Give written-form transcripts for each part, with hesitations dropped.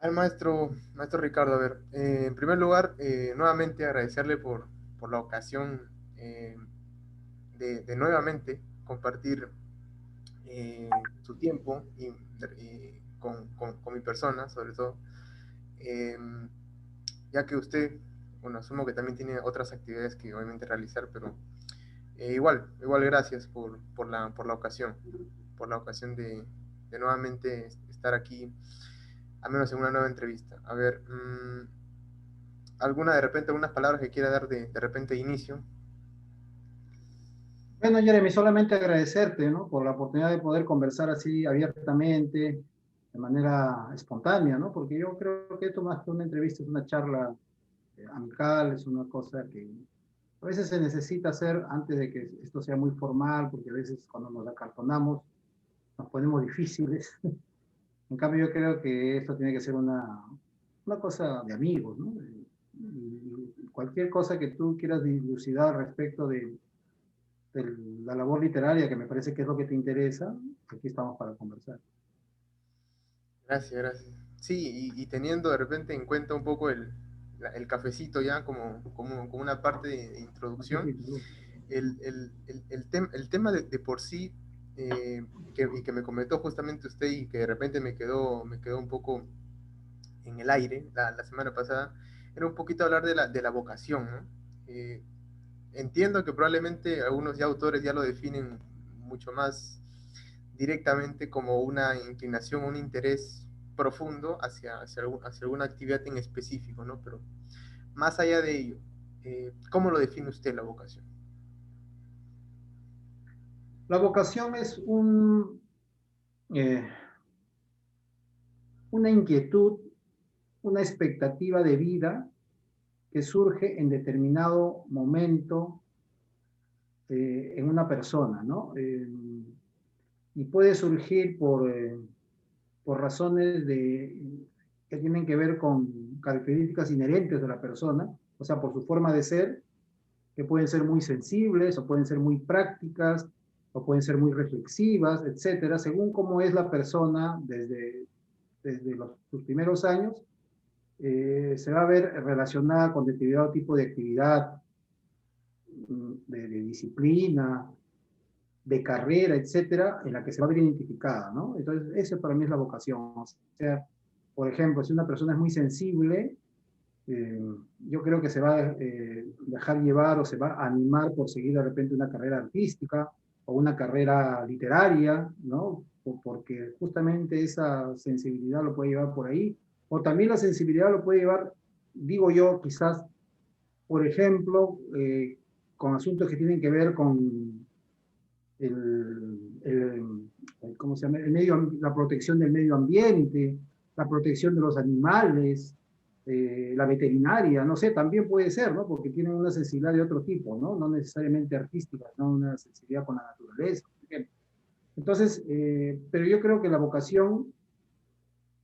Al maestro Ricardo, a ver, en primer lugar, nuevamente agradecerle por la ocasión de nuevamente compartir su tiempo y con mi persona, sobre todo, eh, ya que usted, bueno, asumo que también tiene otras actividades que obviamente realizar, pero igual gracias por la ocasión de nuevamente estar aquí, al menos en una nueva entrevista. A ver, alguna de repente, algunas palabras que quiera dar de repente de inicio. Bueno, Jeremy, solamente agradecerte, ¿no? Por la oportunidad de poder conversar así abiertamente, de manera espontánea, ¿no? Porque yo creo que esto más que una entrevista es una charla amical, es una cosa que a veces se necesita hacer antes de que esto sea muy formal, porque a veces cuando nos acartonamos nos ponemos difíciles. En cambio, yo creo que esto tiene que ser una cosa de amigos, ¿no? Y cualquier cosa que tú quieras dilucidar respecto de la labor literaria, que me parece que es lo que te interesa, aquí estamos para conversar. Gracias. Sí, y teniendo de repente en cuenta un poco el cafecito ya como una parte de Así introducción, que, ¿no? el tema de por sí, y que me comentó justamente usted y que de repente me quedó un poco en el aire la semana pasada, era un poquito hablar de la vocación, ¿no? Entiendo que probablemente algunos ya autores ya lo definen mucho más directamente como una inclinación, un interés profundo hacia alguna actividad en específico, ¿no? Pero más allá de ello, ¿cómo lo define usted la vocación? La vocación es eh, una inquietud, una expectativa de vida que surge en determinado momento en una persona, ¿no? Y puede surgir por razones que tienen que ver con características inherentes de la persona, o sea, por su forma de ser, que pueden ser muy sensibles o pueden ser muy prácticas o pueden ser muy reflexivas, etcétera, según cómo es la persona desde sus primeros años, se va a ver relacionada con determinado tipo de actividad, de disciplina, de carrera, etcétera, en la que se va a ver identificada, ¿no? Entonces, eso para mí es la vocación. O sea, por ejemplo, si una persona es muy sensible, eh, yo creo que se va a dejar llevar o se va a animar por seguir de repente una carrera artística o una carrera literaria, ¿no? Porque justamente esa sensibilidad lo puede llevar por ahí. O también la sensibilidad lo puede llevar, digo yo, quizás, por ejemplo, con asuntos que tienen que ver con ¿cómo se llama? La protección del medio ambiente, la protección de los animales, la veterinaria, no sé, también puede ser, ¿no? Porque tienen una sensibilidad de otro tipo, ¿no? No necesariamente artística, no una sensibilidad con la naturaleza, por ejemplo. Entonces, pero yo creo que la vocación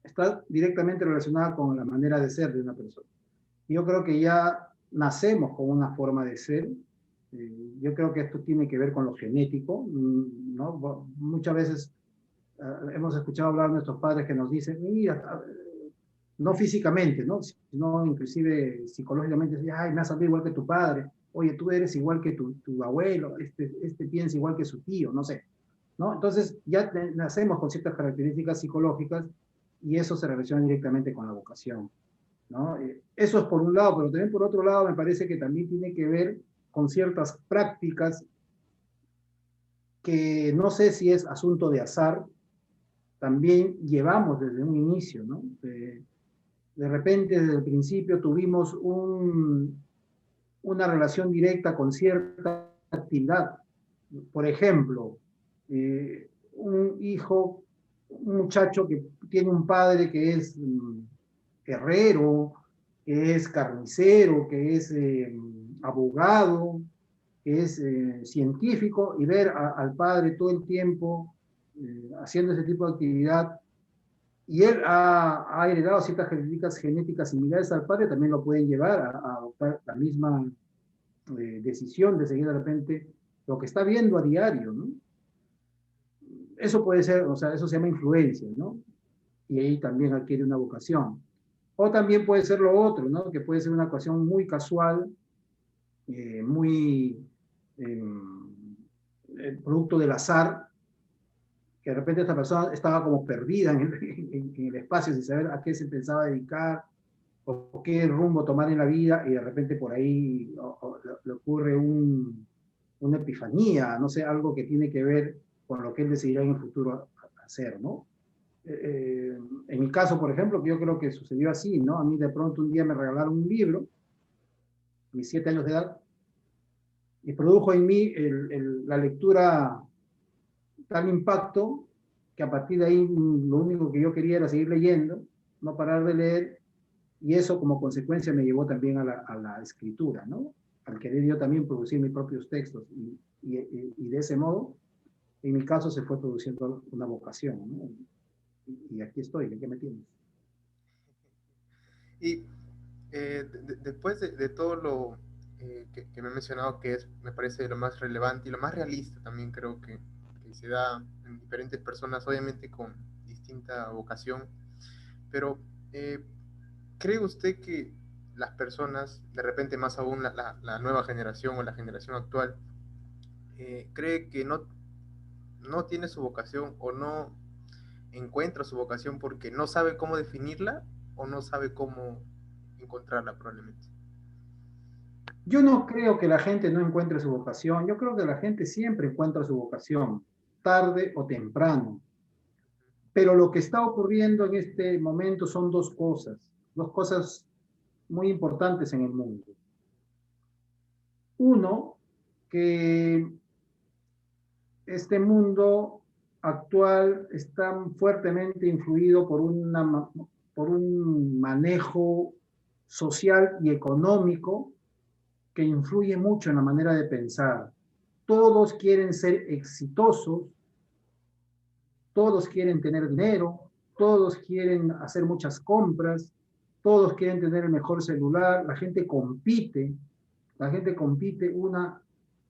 está directamente relacionada con la manera de ser de una persona. Yo creo que ya nacemos con una forma de ser. Yo creo que esto tiene que ver con lo genético, ¿no? Muchas veces hemos escuchado hablar de nuestros padres que nos dicen, mira, no físicamente, ¿no? Sino inclusive psicológicamente, ay, me has salido igual que tu padre, oye, tú eres igual que tu abuelo, este piensa igual que su tío, no sé, ¿no? Entonces ya nacemos con ciertas características psicológicas y eso se relaciona directamente con la vocación, ¿no? Eso es por un lado, pero también por otro lado me parece que también tiene que ver con ciertas prácticas que no sé si es asunto de azar, también llevamos desde un inicio, ¿no? De repente, desde el principio, tuvimos una relación directa con cierta actividad. Por ejemplo, un hijo, un muchacho que tiene un padre que es herrero, que es carnicero, que es abogado, que es científico, y ver al padre todo el tiempo haciendo ese tipo de actividad, y él ha heredado ciertas genéticas similares al padre, también lo pueden llevar a adoptar la misma decisión de seguir de repente lo que está viendo a diario, ¿no? Eso puede ser, o sea, eso se llama influencia, ¿no? y ahí también adquiere una vocación. O también puede ser lo otro, ¿no? Que puede ser una vocación muy casual, muy producto del azar, que de repente esta persona estaba como perdida en el espacio sin saber a qué se pensaba dedicar o qué rumbo tomar en la vida, y de repente por ahí le ocurre una epifanía, no sé, algo que tiene que ver con lo que él decidirá en el futuro hacer, ¿no? En mi caso, por ejemplo, que yo creo que sucedió así, ¿no? A mí de pronto un día me regalaron un libro, a mis 7 años de edad, y produjo en mí la lectura tal impacto que a partir de ahí lo único que yo quería era seguir leyendo, no parar de leer, y eso como consecuencia me llevó también a la escritura, ¿no? Al querer yo también producir mis propios textos, y de ese modo, en mi caso, se fue produciendo una vocación, ¿no? Y aquí estoy, ¿en qué me tienes? Y después de todo lo que me he mencionado, que es, me parece lo más relevante y lo más realista también creo que se da en diferentes personas, obviamente con distinta vocación, pero eh, ¿cree usted que las personas, de repente más aún la nueva generación o la generación actual, cree que no tiene su vocación o no encuentra su vocación porque no sabe cómo definirla o no sabe cómo encontrarla probablemente? Yo no creo que la gente no encuentre su vocación, yo creo que la gente siempre encuentra su vocación, tarde o temprano. Pero lo que está ocurriendo en este momento son dos cosas muy importantes en el mundo. Uno, que este mundo actual está fuertemente influido por un manejo social y económico que influye mucho en la manera de pensar. Todos quieren ser exitosos, todos quieren tener dinero, todos quieren hacer muchas compras, todos quieren tener el mejor celular, la gente compite una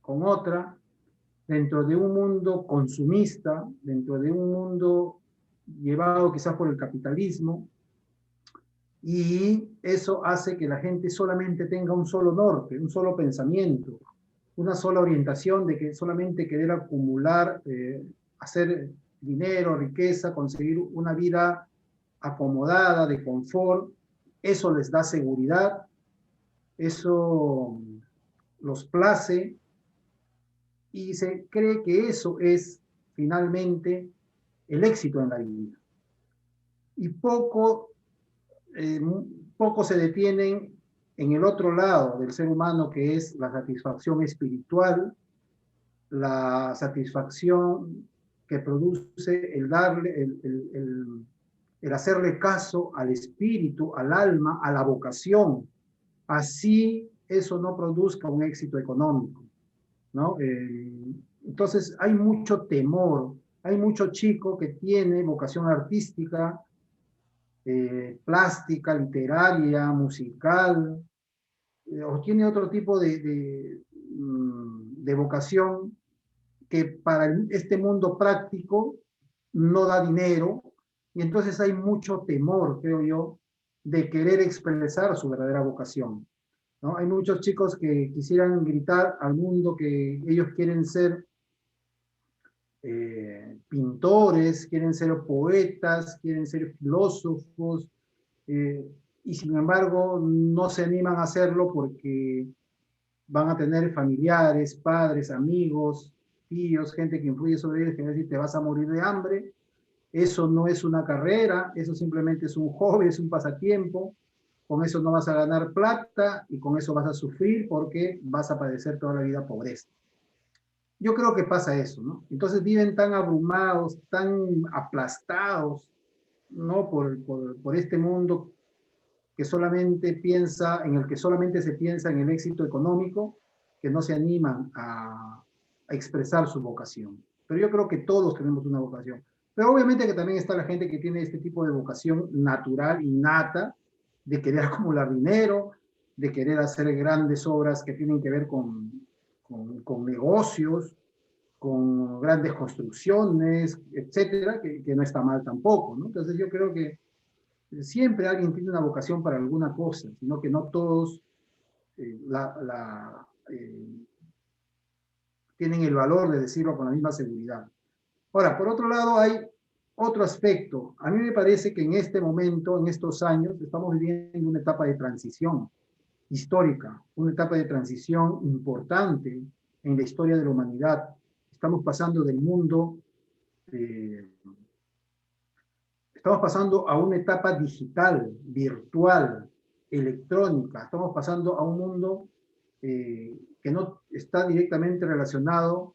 con otra dentro de un mundo consumista, dentro de un mundo llevado quizás por el capitalismo, y eso hace que la gente solamente tenga un solo norte, un solo pensamiento, una sola orientación de que solamente querer acumular, hacer dinero, riqueza, conseguir una vida acomodada, de confort. Eso les da seguridad, eso los place, y se cree que eso es finalmente el éxito en la vida. Y eh, poco se detienen en el otro lado del ser humano, que es la satisfacción espiritual, la satisfacción que produce el darle, el hacerle caso al espíritu, al alma, a la vocación. Así eso no produzca un éxito económico, ¿no? Entonces hay mucho temor, hay mucho chico que tiene vocación artística, plástica, literaria, musical, o tiene otro tipo de vocación que para este mundo práctico no da dinero, y entonces hay mucho temor, creo yo, de querer expresar su verdadera vocación, ¿no? Hay muchos chicos que quisieran gritar al mundo que ellos quieren ser pintores, quieren ser poetas, quieren ser filósofos, eh, y sin embargo no se animan a hacerlo porque van a tener familiares, padres, amigos, tíos, gente que influye sobre ellos, que va a decir te vas a morir de hambre. Eso no es una carrera, eso simplemente es un hobby, es un pasatiempo. Con eso no vas a ganar plata y con eso vas a sufrir porque vas a padecer toda la vida pobreza. Yo creo que pasa eso, ¿no? Entonces viven tan abrumados, tan aplastados, ¿no? Por este mundo que solamente piensa, en el que solamente se piensa en el éxito económico, que no se animan a expresar su vocación. Pero yo creo que todos tenemos una vocación. Pero obviamente que también está la gente que tiene este tipo de vocación natural, innata, de querer acumular dinero, de querer hacer grandes obras que tienen que ver con negocios, con grandes construcciones, etcétera, que no está mal tampoco, ¿no? Entonces yo creo que siempre alguien tiene una vocación para alguna cosa, sino que no todos tienen el valor de decirlo con la misma seguridad. Ahora, por otro lado, hay otro aspecto. A mí me parece que en este momento, en estos años, estamos viviendo una etapa de transición histórica, una etapa de transición importante en la historia de la humanidad. Estamos pasando del mundo, eh, estamos pasando a una etapa digital, virtual, electrónica. Estamos pasando a un mundo que no está directamente relacionado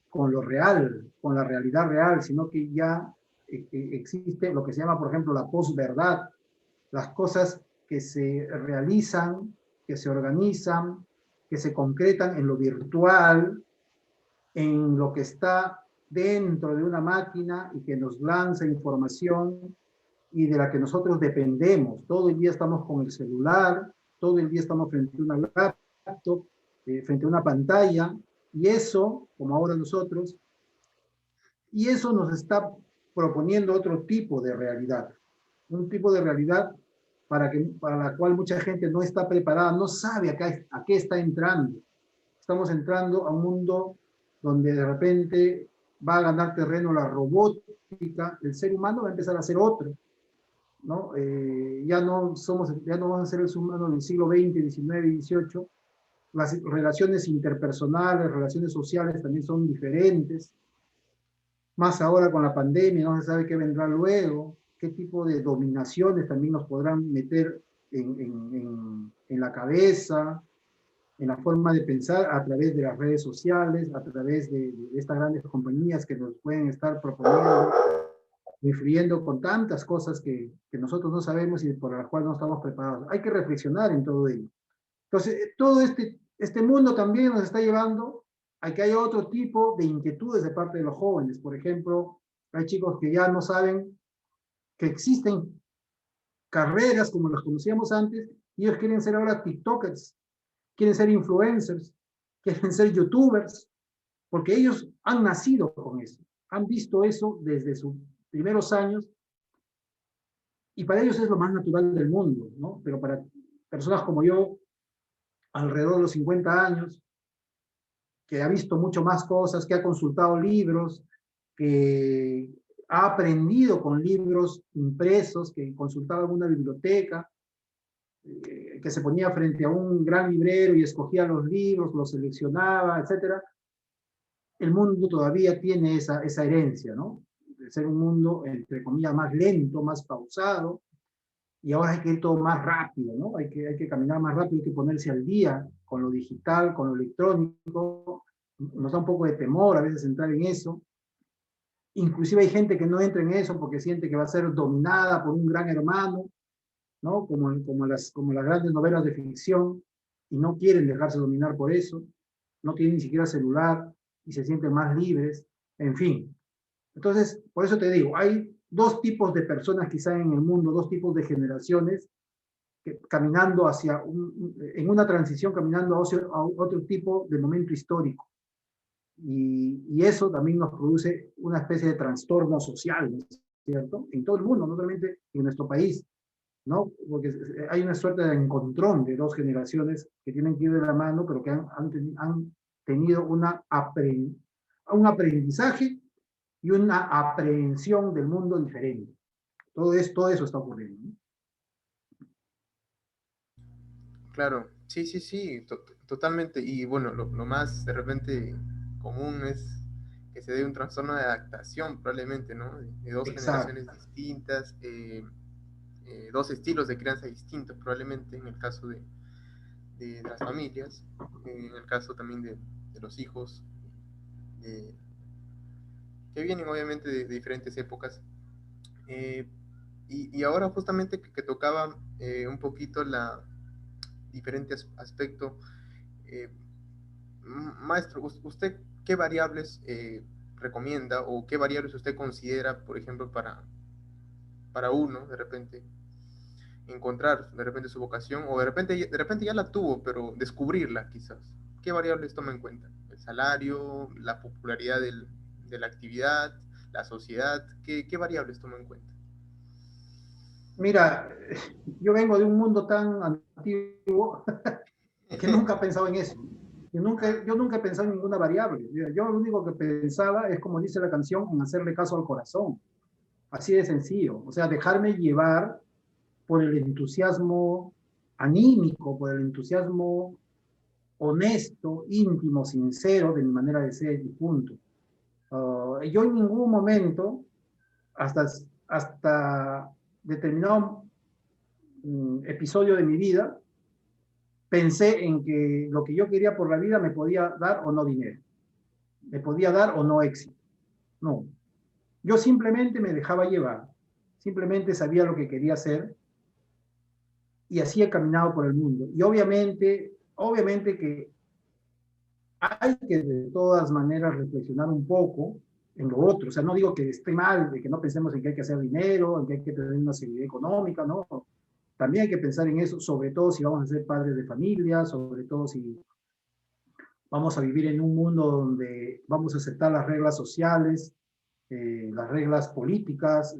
con lo real, con la realidad real, sino que ya existe lo que se llama, por ejemplo, la posverdad, las cosas que se realizan, que se organizan, que se concretan en lo virtual, en lo que está dentro de una máquina y que nos lanza información y de la que nosotros dependemos. Todo el día estamos con el celular, todo el día estamos frente a una laptop, frente a una pantalla, y eso, como ahora nosotros, y eso nos está proponiendo otro tipo de realidad, un tipo de realidad para la cual mucha gente no está preparada, no sabe a qué está entrando. Estamos entrando a un mundo donde de repente va a ganar terreno la robótica, el ser humano va a empezar a ser otro, ¿no? Ya no vamos a ser el ser humano del siglo XX, XIX y XVIII. Las relaciones interpersonales, relaciones sociales también son diferentes. Más ahora con la pandemia, no se sabe qué vendrá luego, qué tipo de dominaciones también nos podrán meter en la cabeza, en la forma de pensar a través de las redes sociales, a través de estas grandes compañías que nos pueden estar proponiendo, influyendo con tantas cosas que nosotros no sabemos y por las cuales no estamos preparados. Hay que reflexionar en todo ello. Entonces, todo este mundo también nos está llevando a que haya otro tipo de inquietudes de parte de los jóvenes. Por ejemplo, hay chicos que ya no saben que existen carreras como las conocíamos antes y ellos quieren ser ahora TikTokers, quieren ser influencers, quieren ser youtubers, porque ellos han nacido con eso, han visto eso desde sus primeros años y para ellos es lo más natural del mundo, ¿no? Pero para personas como yo, alrededor de los 50 años, que ha visto mucho más cosas, que ha consultado libros, que ha aprendido con libros impresos, que consultaba en una biblioteca, que se ponía frente a un gran librero y escogía los libros, los seleccionaba, etcétera. El mundo todavía tiene esa herencia, ¿no? De ser un mundo, entre comillas, más lento, más pausado, y ahora hay que ir todo más rápido, ¿no? Hay que caminar más rápido, hay que ponerse al día con lo digital, con lo electrónico. Nos da un poco de temor a veces entrar en eso. Inclusive hay gente que no entra en eso porque siente que va a ser dominada por un gran hermano, ¿no? Como las grandes novelas de ficción, y no quieren dejarse dominar por eso, no tienen ni siquiera celular y se sienten más libres, en fin. Entonces, por eso te digo, hay dos tipos de personas quizá en el mundo, dos tipos de generaciones caminando en una transición, caminando a otro tipo de momento histórico. Y eso también nos produce una especie de trastorno social, ¿no es cierto? En todo el mundo, no solamente en nuestro país, ¿no? Porque hay una suerte de encontrón de dos generaciones que tienen que ir de la mano, pero que han tenido un aprendizaje y una aprehensión del mundo diferente. Todo eso está ocurriendo, ¿no? Claro, sí, sí, sí, totalmente. Y bueno, lo más de repente común es que se dé un trastorno de adaptación, probablemente, ¿no? De dos Exacto. generaciones distintas, dos estilos de crianza distintos, probablemente, en el caso de las familias, en el caso también de los hijos, de- que vienen obviamente de diferentes épocas. Eh, y ahora justamente que tocaba un poquito la diferente aspecto. Eh, Maestro, ¿usted qué variables recomienda o qué variables usted considera, por ejemplo, para uno, de repente, encontrar de repente su vocación o de repente ya la tuvo, pero descubrirla quizás? ¿Qué variables toma en cuenta? salario, la popularidad de la actividad, la sociedad? ¿Qué variables tomo en cuenta? Mira, yo vengo de un mundo tan antiguo que nunca he pensado en eso. Yo nunca he pensado en ninguna variable. Yo lo único que pensaba es, como dice la canción, en hacerle caso al corazón. Así de sencillo. O sea, dejarme llevar por el entusiasmo anímico, por el entusiasmo honesto, íntimo, sincero de mi manera de ser y punto. Yo en ningún momento, hasta, hasta determinado episodio de mi vida, pensé en que lo que yo quería por la vida me podía dar o no dinero, me podía dar o no éxito. No, yo simplemente me dejaba llevar, simplemente sabía lo que quería hacer y así he caminado por el mundo. Y obviamente que hay que de todas maneras reflexionar un poco en lo otro. O sea, no digo que esté mal, de que no pensemos en que hay que hacer dinero, en que hay que tener una seguridad económica, no. También hay que pensar en eso, sobre todo si vamos a ser padres de familia, sobre todo si vamos a vivir en un mundo donde vamos a aceptar las reglas sociales, las reglas políticas,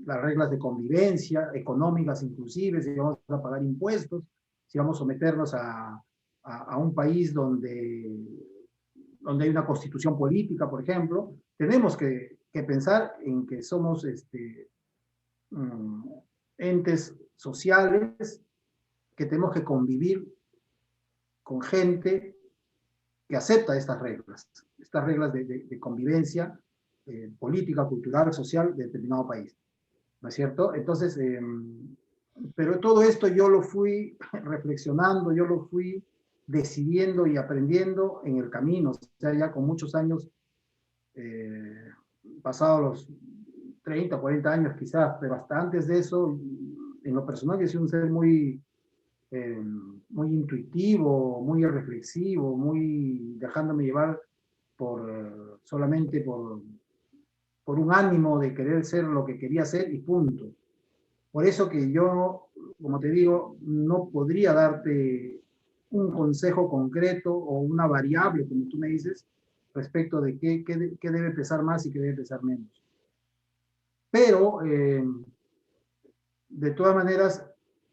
las reglas de convivencia, económicas inclusive, si vamos a pagar impuestos, si vamos a someternos a un país donde hay una constitución política, por ejemplo, tenemos que pensar en que somos entes sociales, que tenemos que convivir con gente que acepta estas reglas de convivencia política, cultural, social de determinado país, ¿no es cierto? Entonces, pero todo esto yo lo fui reflexionando, yo lo fui decidiendo y aprendiendo en el camino, o sea, ya con muchos años, pasados los 30, 40 años quizás, pero hasta antes de eso, en lo personal, yo soy un ser eh, muy intuitivo, muy reflexivo, muy dejándome llevar solamente por un ánimo de querer ser lo que quería ser y punto. Por eso que yo, como te digo, no podría darte un consejo concreto o una variable, como tú me dices, respecto de qué debe pesar más y qué debe pesar menos. Pero, de todas maneras,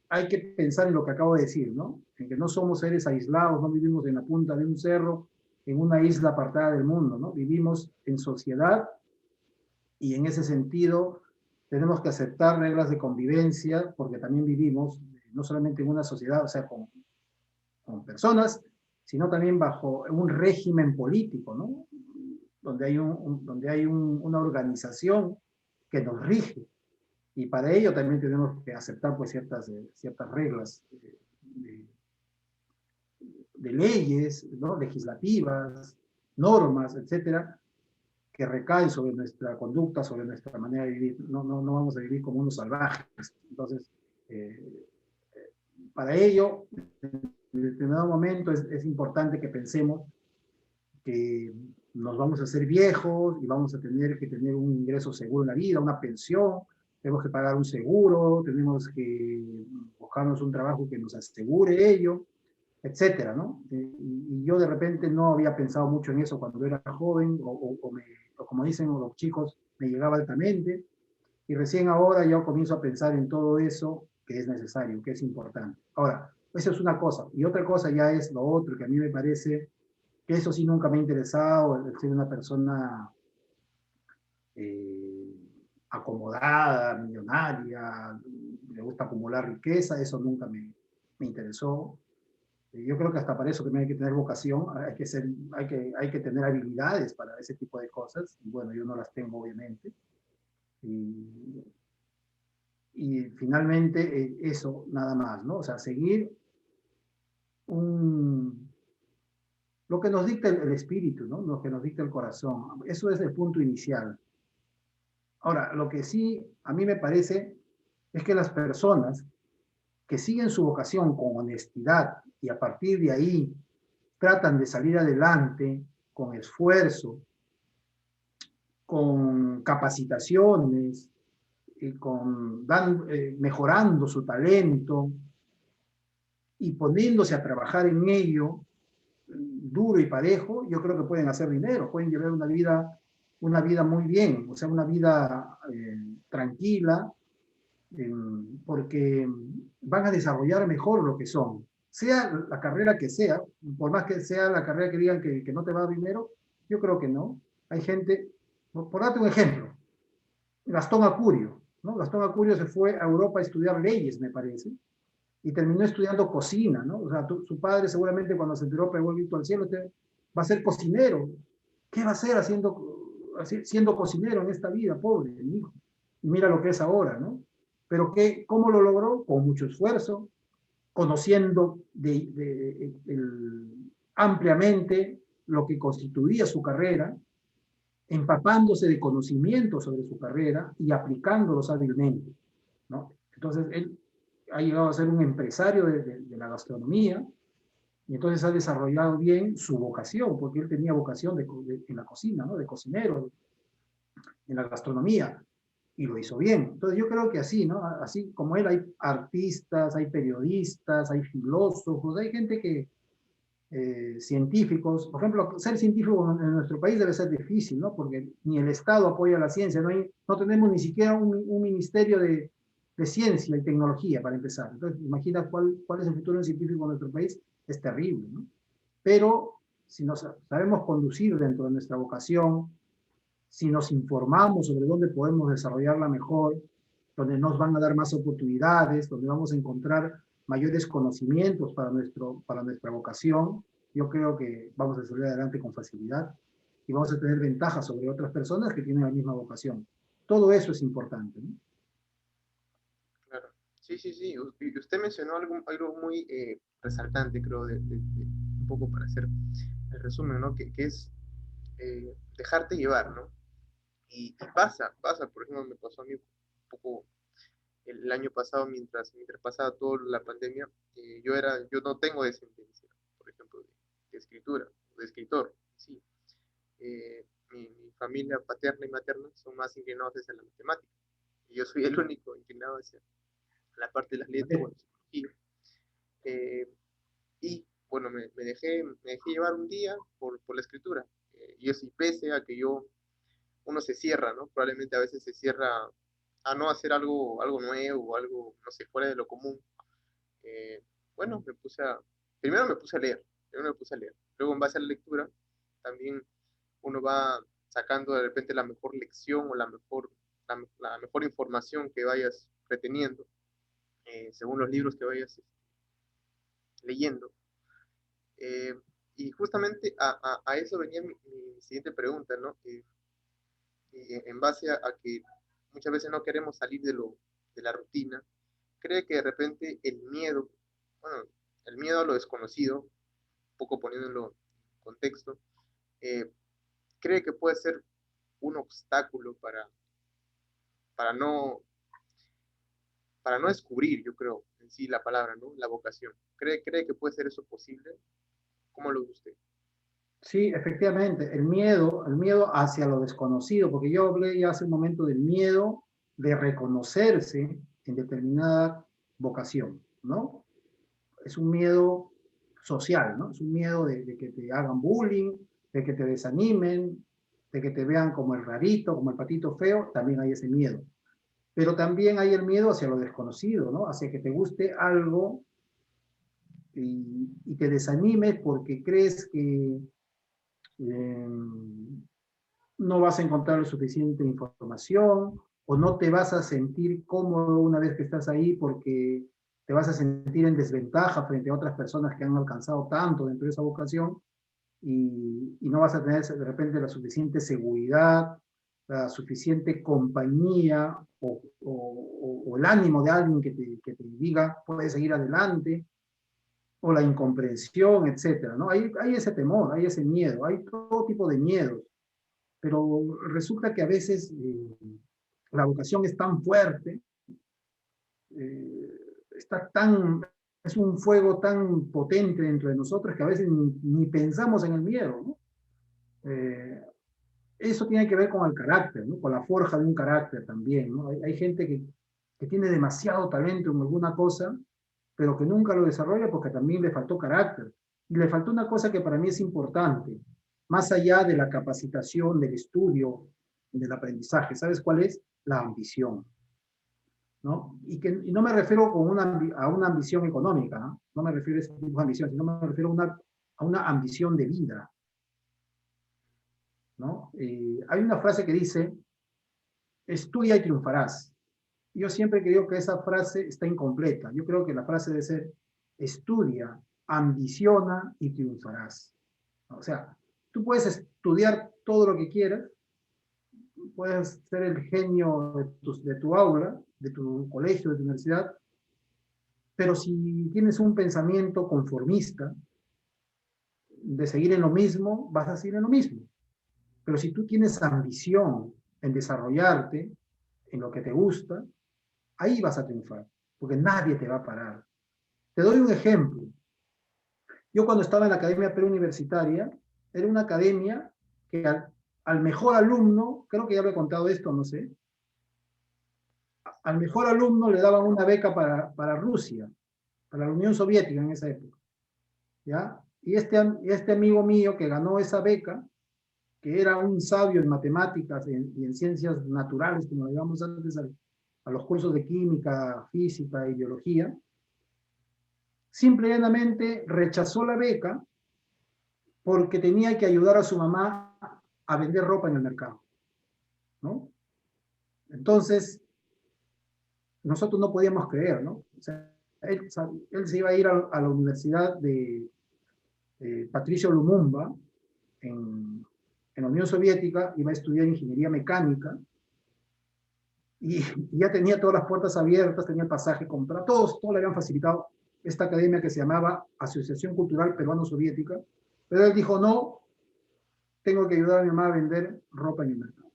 hay que pensar en lo que acabo de decir, ¿no? En que no somos seres aislados, no vivimos en la punta de un cerro, en una isla apartada del mundo, ¿no? Vivimos en sociedad y en ese sentido tenemos que aceptar reglas de convivencia porque también vivimos no solamente en una sociedad, o sea, con personas, sino también bajo un régimen político, ¿no? Donde hay, una organización que nos rige. Y para ello también tenemos que aceptar pues, ciertas reglas de leyes, ¿no? Legislativas, normas, etcétera, que recaen sobre nuestra conducta, sobre nuestra manera de vivir. No vamos a vivir como unos salvajes. Entonces, para ello, en determinado momento es importante que pensemos que nos vamos a hacer viejos y vamos a tener que tener un ingreso seguro en la vida, una pensión, tenemos que pagar un seguro, tenemos que buscarnos un trabajo que nos asegure ello, etcétera, ¿no? Y yo de repente no había pensado mucho en eso cuando era joven, o como dicen los chicos, me llegaba altamente, y recién ahora yo comienzo a pensar en todo eso que es necesario, que es importante. Ahora, eso es una cosa, y otra cosa ya es lo otro que a mí me parece que eso sí nunca me ha interesado, el ser una persona eh, acomodada, millonaria, le gusta acumular riqueza, eso nunca me interesó. Yo creo que hasta para eso también hay que tener vocación, hay que tener habilidades para ese tipo de cosas. Y bueno, yo no las tengo, obviamente. Y, y finalmente, eso nada más, ¿no? O sea, seguir un, lo que nos dicta el espíritu, ¿no? Lo que nos dicta el corazón. Eso es el punto inicial. Ahora, lo que sí a mí me parece es que las personas que siguen su vocación con honestidad y a partir de ahí tratan de salir adelante con esfuerzo, con capacitaciones, mejorando su talento y poniéndose a trabajar en ello, duro y parejo, yo creo que pueden hacer dinero, pueden llevar una vida muy bien, o sea, una vida tranquila, porque van a desarrollar mejor lo que son. Sea la carrera que sea, por más que sea la carrera que digan que no te va a dar dinero, yo creo que no. Hay gente, por darte un ejemplo, Gastón Acurio, ¿no? Gastón Acurio se fue a Europa a estudiar leyes, me parece, y terminó estudiando cocina, ¿no? O sea, su padre seguramente cuando se enteró pegó el grito al cielo, usted va a ser cocinero. ¿Qué va a hacer siendo cocinero en esta vida? Pobre, mi hijo. Y mira lo que es ahora, ¿no? Pero ¿cómo lo logró? Con mucho esfuerzo, conociendo ampliamente lo que constituía su carrera, empapándose de conocimientos sobre su carrera y aplicándolos hábilmente, ¿no? Entonces, él ha llegado a ser un empresario de la gastronomía y entonces ha desarrollado bien su vocación, porque él tenía vocación en la cocina, ¿no? De cocinero, en la gastronomía, y lo hizo bien. Entonces yo creo que así, ¿no? Así como él, hay artistas, hay periodistas, hay filósofos, hay gente que, científicos, por ejemplo, ser científico en nuestro país debe ser difícil, ¿no? Porque ni el Estado apoya la ciencia, no tenemos ni siquiera un ministerio de ciencia y tecnología para empezar. Entonces, imagina cuál es el futuro científico en nuestro país, es terrible, ¿no? Pero si nos sabemos conducir dentro de nuestra vocación, si nos informamos sobre dónde podemos desarrollarla mejor, donde nos van a dar más oportunidades, donde vamos a encontrar mayores conocimientos para nuestra vocación, yo creo que vamos a salir adelante con facilidad y vamos a tener ventajas sobre otras personas que tienen la misma vocación. Todo eso es importante, ¿no? Claro. Sí, sí, sí. Y usted mencionó algo muy resaltante, creo, un poco para hacer el resumen, ¿no? Que es dejarte llevar, ¿no? Y pasa, por ejemplo, me pasó a mí un poco el año pasado, mientras pasaba toda la pandemia, yo no tengo descendencia, por ejemplo, de escritura, de escritor, sí. Mi familia paterna y materna son más inclinados hacia la matemática, y yo soy el único inclinado hacia la parte de las letras, bueno, psicología. Eh, y bueno, me dejé llevar un día por la escritura, y eso, y pese a que uno se cierra, ¿no? Probablemente a veces se cierra a no hacer algo nuevo, algo, no sé, fuera de lo común. Eh, bueno, primero me puse a leer, luego en base a la lectura también uno va sacando de repente la mejor lección o la mejor información que vayas reteniendo, según los libros que vayas leyendo. Eh, y justamente a eso venía mi siguiente pregunta, ¿no? En base a que muchas veces no queremos salir de la rutina, cree que de repente bueno, el miedo a lo desconocido, un poco poniéndolo en contexto, eh, cree que puede ser un obstáculo para no, para no descubrir, yo creo, en sí la palabra, ¿no? La vocación. ¿Cree que puede ser eso posible? ¿Cómo lo ve usted? Sí, efectivamente, el miedo hacia lo desconocido, porque yo hablé ya hace un momento del miedo de reconocerse en determinada vocación, ¿no? Es un miedo social, ¿no? Es un miedo de que te hagan bullying, de que te desanimen, de que te vean como el rarito, como el patito feo, también hay ese miedo. Pero también hay el miedo hacia lo desconocido, ¿no? Hacia que te guste algo y te desanimes porque crees que eh, no vas a encontrar suficiente información o no te vas a sentir cómodo una vez que estás ahí porque te vas a sentir en desventaja frente a otras personas que han alcanzado tanto dentro de esa vocación y no vas a tener de repente la suficiente seguridad, la suficiente compañía o el ánimo de alguien que te diga puedes seguir adelante o la incomprensión, etcétera, ¿no? Hay ese temor, hay ese miedo, hay todo tipo de miedos, pero resulta que a veces la vocación es tan fuerte, eh, está tan, es un fuego tan potente dentro de nosotros que a veces ni pensamos en el miedo, ¿no? Eso tiene que ver con el carácter, ¿no? Con la forja de un carácter también, ¿no? Hay gente que tiene demasiado talento en alguna cosa, pero que nunca lo desarrolla porque también le faltó carácter. Y le faltó una cosa que para mí es importante, más allá de la capacitación, del estudio, del aprendizaje. ¿Sabes cuál es? La ambición, ¿no? Y no me refiero a una ambición económica, ¿no? No me refiero a ese tipo de ambición, sino me refiero a una ambición de vida, ¿no? Hay una frase que dice, estudia y triunfarás. Yo siempre creo que esa frase está incompleta. Yo creo que la frase debe ser, estudia, ambiciona y triunfarás. O sea, tú puedes estudiar todo lo que quieras, puedes ser el genio de tu aula, de tu colegio, de tu universidad, pero si tienes un pensamiento conformista de seguir en lo mismo, vas a seguir en lo mismo. Pero si tú tienes ambición en desarrollarte en lo que te gusta, ahí vas a triunfar, porque nadie te va a parar. Te doy un ejemplo. Yo cuando estaba en la Academia Preuniversitaria, era una academia que al mejor alumno, creo que ya lo he contado esto, no sé, al mejor alumno le daban una beca para Rusia, para la Unión Soviética en esa época, ¿ya? Y este amigo mío que ganó esa beca, que era un sabio en matemáticas y en ciencias naturales, como le llamamos antes a los cursos de química, física y biología, simplemente rechazó la beca porque tenía que ayudar a su mamá a vender ropa en el mercado, ¿no? Entonces, nosotros no podíamos creer, ¿no? O sea, él se iba a ir a la Universidad de Patricio Lumumba en la Unión Soviética, iba a estudiar ingeniería mecánica y ya tenía todas las puertas abiertas, tenía pasaje comprado, todos le habían facilitado esta academia que se llamaba Asociación Cultural Peruano-Soviética, pero él dijo, no, tengo que ayudar a mi mamá a vender ropa en el mercado.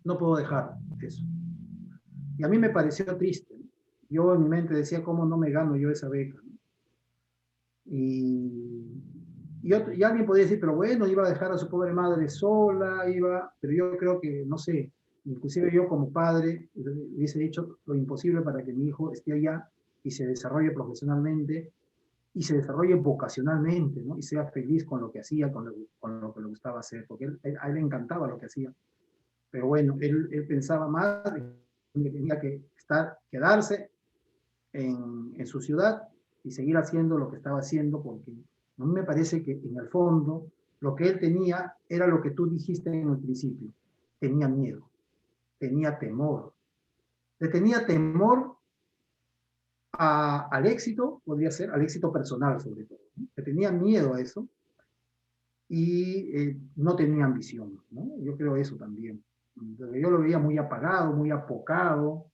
No puedo dejar eso. Y a mí me pareció triste. Yo en mi mente decía, ¿cómo no me gano yo esa beca? Y alguien podría decir, pero bueno, iba a dejar a su pobre madre sola, pero yo creo que, no sé, inclusive yo como padre hubiese hecho lo imposible para que mi hijo esté allá y se desarrolle profesionalmente y se desarrolle vocacionalmente, ¿no? Y sea feliz con lo que hacía, con lo que le gustaba hacer, porque a él le encantaba lo que hacía. Pero bueno, él pensaba más que tenía que quedarse en su ciudad y seguir haciendo lo que estaba haciendo, porque a mí me parece que en el fondo lo que él tenía era lo que tú dijiste en el principio. Tenía miedo, tenía temor. Le tenía temor al éxito, podría ser, al éxito personal sobre todo. ¿No? Le tenía miedo a eso y no tenía ambición. ¿No? Yo creo eso también. Yo lo veía muy apagado, muy apocado,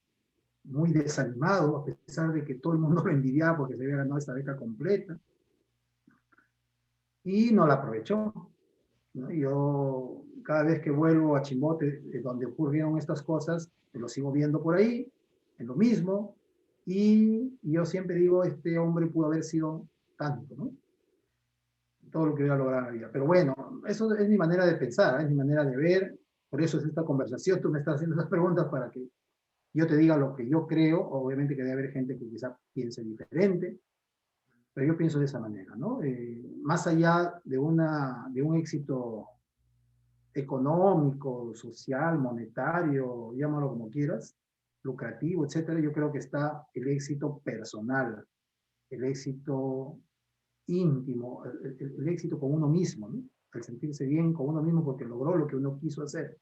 muy desanimado, a pesar de que todo el mundo lo envidiaba porque se había ganado esta beca completa, y no la aprovechó. ¿No? Yo, cada vez que vuelvo a Chimbote, donde ocurrieron estas cosas, lo sigo viendo por ahí, en lo mismo, y yo siempre digo, este hombre pudo haber sido tanto, ¿no? Todo lo que hubiera logrado en la vida. Pero bueno, eso es mi manera de pensar, ¿eh? Es mi manera de ver, por eso es esta conversación, tú me estás haciendo esas preguntas para que yo te diga lo que yo creo, obviamente que debe haber gente que quizá piense diferente, pero yo pienso de esa manera, ¿no? Más allá de un éxito económico, social, monetario, llámalo como quieras, lucrativo, etcétera, yo creo que está el éxito personal, el éxito íntimo, el éxito con uno mismo, ¿no? El sentirse bien con uno mismo porque logró lo que uno quiso hacer.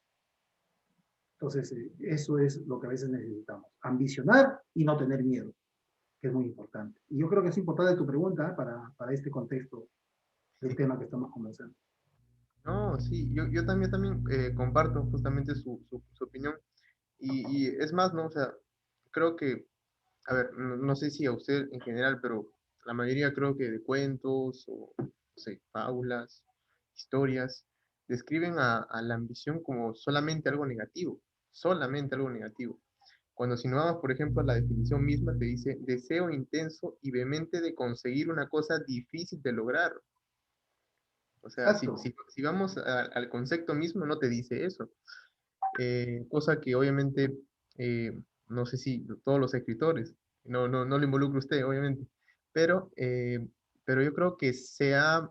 Entonces, eso es lo que a veces necesitamos, ambicionar y no tener miedo, que es muy importante. Y yo creo que es importante tu pregunta, ¿eh? Para este contexto del tema que estamos conversando. No, sí, yo también comparto justamente su opinión. Y es más, ¿no? O sea, creo que, a ver, no sé si a usted en general, pero la mayoría creo que de cuentos o, no sé, fábulas, historias, describen a la ambición como solamente algo negativo. Cuando si no vamos, por ejemplo, a la definición misma, te dice deseo intenso y vehemente de conseguir una cosa difícil de lograr. O sea, Exacto. si vamos al concepto mismo, no te dice eso. Cosa que obviamente, no sé si todos los escritores, no lo involucra usted, obviamente, pero pero yo creo que se ha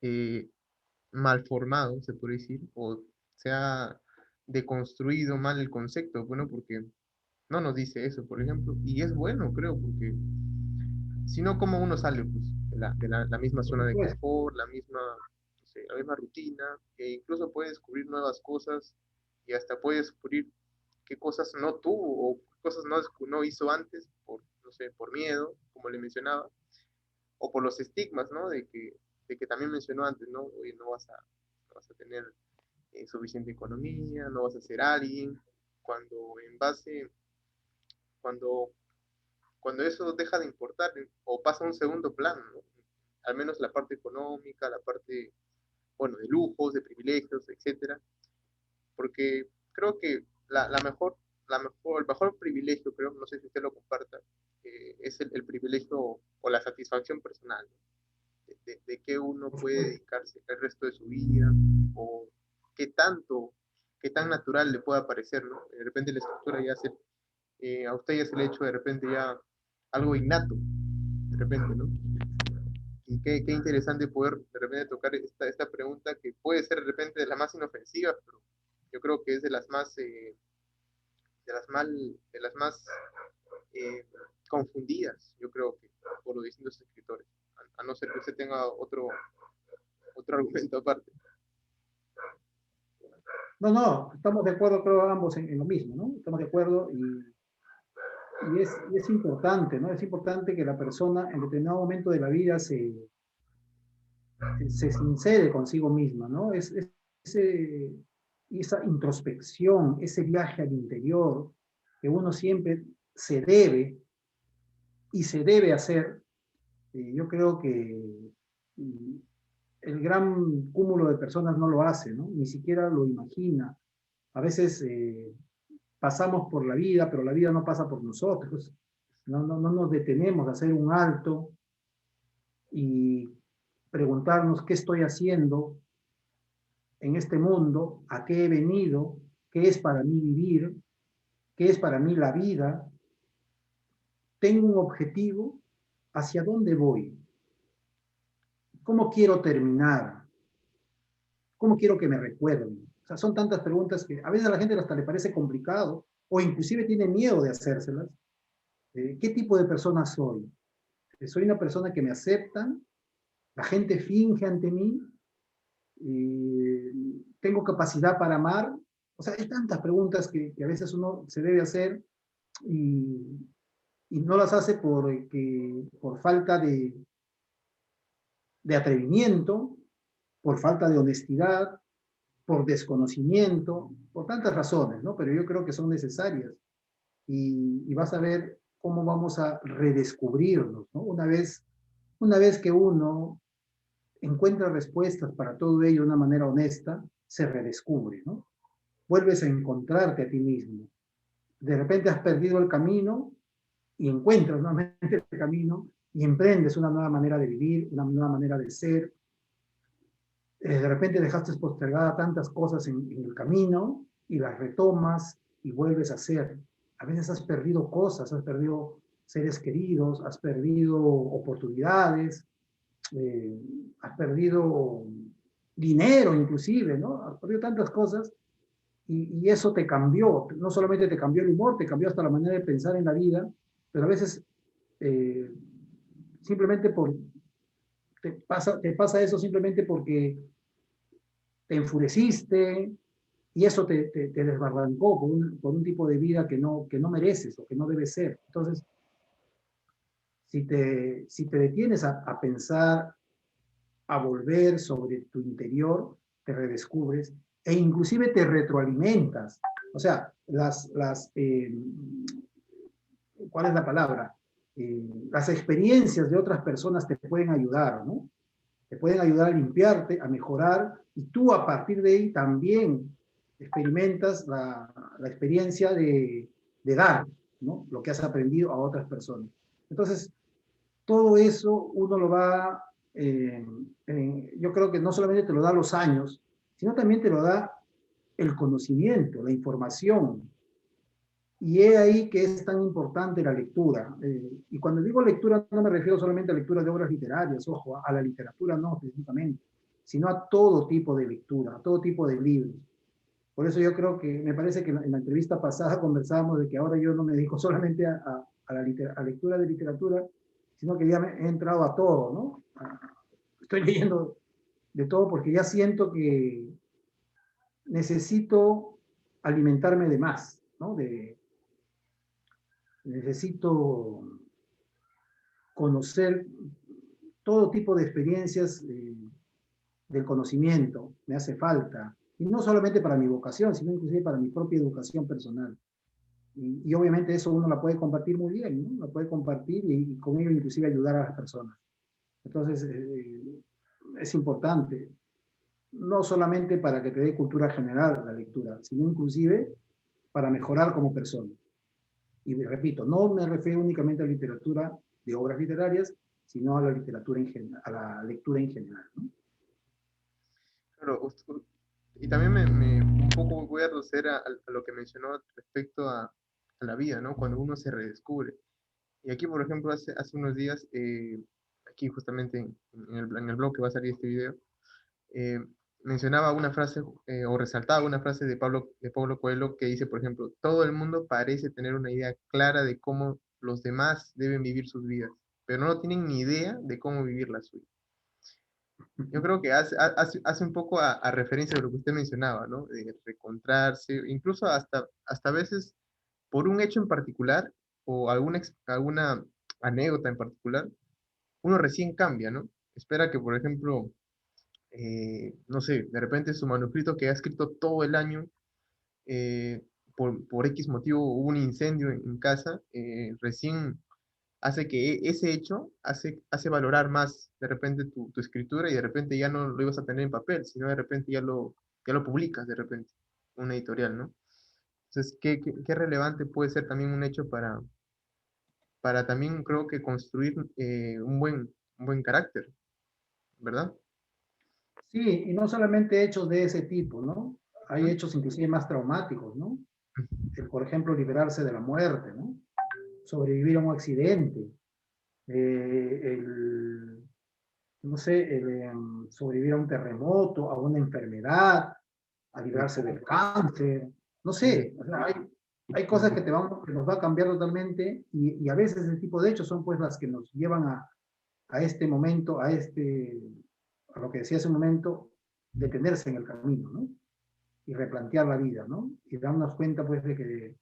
eh, mal formado, se puede decir, o se ha deconstruido mal el concepto, bueno, porque no nos dice eso, por ejemplo, y es bueno, creo, porque si no, ¿cómo uno sale, pues, la misma Por zona de supuesto. confort, no sé, la misma rutina, e incluso puede descubrir nuevas cosas y hasta puede descubrir qué cosas no tuvo o qué cosas no hizo antes por, no sé, por miedo, como le mencionaba, o por los estigmas, ¿no? De que también mencionó antes, ¿no? Oye, no vas a tener suficiente economía, no vas a ser alguien, cuando en base, cuando, cuando eso deja de importar o pasa a un segundo plano, ¿no? Al menos la parte económica, la parte, bueno, de lujos, de privilegios, etcétera, porque creo que el mejor privilegio, creo, no sé si usted lo comparta, es el privilegio o la satisfacción personal, ¿no? De qué uno Por puede supuesto. dedicarse el resto de su vida o qué tanto, qué tan natural le pueda parecer, ¿no? De repente la escritura a usted ya se le ha hecho de repente ya algo innato, de repente, ¿no? Y qué interesante poder de repente tocar esta pregunta que puede ser de repente de las más inofensivas, pero yo creo que es de las más eh, confundidas, yo creo que por los distintos escritores, a no ser que usted tenga otro argumento aparte. No, no, estamos de acuerdo, creo, ambos en lo mismo, ¿no? Estamos de acuerdo y es importante, ¿no? Es importante que la persona en determinado momento de la vida se sincere consigo misma, ¿no? Ese, esa introspección, ese viaje al interior que uno siempre se debe y se debe hacer, yo creo que el gran cúmulo de personas no lo hace, ¿no? Ni siquiera lo imagina. A veces pasamos por la vida, pero la vida no pasa por nosotros. No nos detenemos a hacer un alto y preguntarnos qué estoy haciendo en este mundo, a qué he venido, qué es para mí vivir, qué es para mí la vida. Tengo un objetivo, hacia dónde voy, cómo quiero terminar, cómo quiero que me recuerden. O sea, son tantas preguntas que a veces a la gente hasta le parece complicado o inclusive tiene miedo de hacérselas. ¿Qué tipo de persona soy? ¿Soy una persona que me aceptan? ¿La gente finge ante mí? ¿Tengo capacidad para amar? O sea, hay tantas preguntas que a veces uno se debe hacer y, y no las hace por falta de atrevimiento, por falta de honestidad, por desconocimiento, por tantas razones, ¿no? Pero yo creo que son necesarias y vas a ver cómo vamos a redescubrirnos, ¿no? Una vez que uno encuentra respuestas para todo ello de una manera honesta, se redescubre, ¿no? Vuelves a encontrarte a ti mismo. De repente has perdido el camino y encuentras nuevamente el camino y emprendes una nueva manera de vivir, una nueva manera de ser. De repente dejaste postergada tantas cosas en el camino y las retomas y vuelves a hacer. A veces has perdido cosas, has perdido seres queridos, has perdido oportunidades, eh, has perdido dinero inclusive, ¿no? Has perdido tantas cosas y eso te cambió. No solamente te cambió el humor, te cambió hasta la manera de pensar en la vida, pero a veces eh, simplemente te pasa eso simplemente porque te enfureciste y eso te desbarrancó por un tipo de vida que no mereces o que no debe ser. Entonces, si te detienes a pensar, a volver sobre tu interior, te redescubres e inclusive te retroalimentas. O sea, ¿cuál es la palabra? Las experiencias de otras personas te pueden ayudar, ¿no? Te pueden ayudar a limpiarte, a mejorar, y tú a partir de ahí también experimentas la experiencia de dar, ¿no? Lo que has aprendido a otras personas. Entonces, todo eso uno lo va, yo creo que no solamente te lo da los años, sino también te lo da el conocimiento, la información. Y es ahí que es tan importante la lectura. Y cuando digo lectura no me refiero solamente a lectura de obras literarias, ojo, a la literatura no específicamente, sino a todo tipo de lectura, a todo tipo de libros. Por eso yo creo que, me parece que en la entrevista pasada conversábamos de que ahora yo no me dedico solamente a lectura de literatura, sino que ya me he entrado a todo, ¿no? Estoy leyendo de todo porque ya siento que necesito alimentarme de más, ¿no? Necesito conocer todo tipo de experiencias del conocimiento, me hace falta. Y no solamente para mi vocación, sino inclusive para mi propia educación personal. Y obviamente eso uno la puede compartir muy bien, ¿no? La puede compartir y con ello inclusive ayudar a las personas. Entonces, es importante, no solamente para que te dé cultura general la lectura, sino inclusive para mejorar como persona. Y repito, no me refiero únicamente a literatura de obras literarias, sino a la literatura en general, a la lectura en general, ¿no? Claro, y también un poco voy a reducir a lo que mencionó respecto a la vida, ¿no? Cuando uno se redescubre. Y aquí, por ejemplo, hace unos días, aquí justamente en el blog que va a salir este video, eh, mencionaba una frase o resaltaba una frase de Pablo Coelho que dice, por ejemplo, todo el mundo parece tener una idea clara de cómo los demás deben vivir sus vidas, pero no tienen ni idea de cómo vivir la suya. Yo creo que hace un poco a referencia de lo que usted mencionaba, ¿no? De reencontrarse, incluso hasta a veces por un hecho en particular o alguna anécdota en particular, uno recién cambia, ¿no? Espera que, por ejemplo, no sé, de repente su manuscrito que ha escrito todo el año, eh, por X motivo hubo un incendio en casa, recién hace que ese hecho hace valorar más de repente tu escritura y de repente ya no lo ibas a tener en papel, sino de repente ya lo publicas de repente, una editorial, ¿no? Entonces, ¿qué relevante puede ser también un hecho para también creo que construir un buen carácter, ¿verdad? Sí, y no solamente hechos de ese tipo, ¿no? Hay ¿Mm? hechos inclusive más traumáticos, ¿no? Por ejemplo, liberarse de la muerte, ¿no? Sobrevivir a un accidente, no sé, sobrevivir a un terremoto, a una enfermedad, a El librarse del COVID, cáncer, no sí, sé, o sea, hay cosas que nos va a cambiar totalmente y a veces ese tipo de hechos son pues las que nos llevan a este momento, a lo que decía hace un momento, detenerse en el camino, ¿no? Y replantear la vida, ¿no? Y darnos cuenta pues de que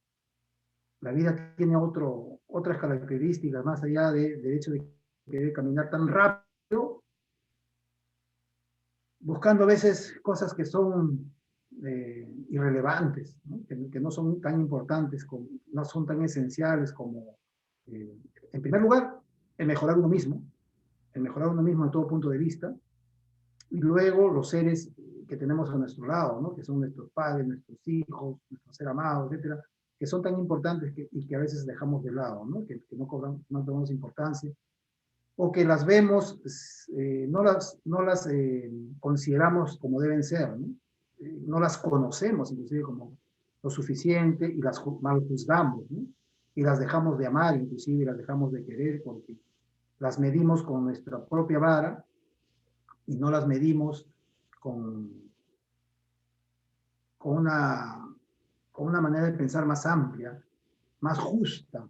la vida tiene otras características más allá del hecho de que debe caminar tan rápido, buscando a veces cosas que son irrelevantes, ¿no? Que no son tan importantes, no son tan esenciales como, eh, en primer lugar, el mejorar uno mismo, el mejorar uno mismo en todo punto de vista, y luego los seres que tenemos a nuestro lado, ¿no? Que son nuestros padres, nuestros hijos, nuestros seres amados, etcétera, que son tan importantes y que a veces dejamos de lado, ¿no? Que no tomamos importancia, o que las vemos, no las consideramos como deben ser, ¿no? No las conocemos inclusive como lo suficiente y las mal juzgamos, ¿no? Y las dejamos de amar inclusive y las dejamos de querer porque las medimos con nuestra propia vara y no las medimos con, con, una, con una manera de pensar más amplia, más justa,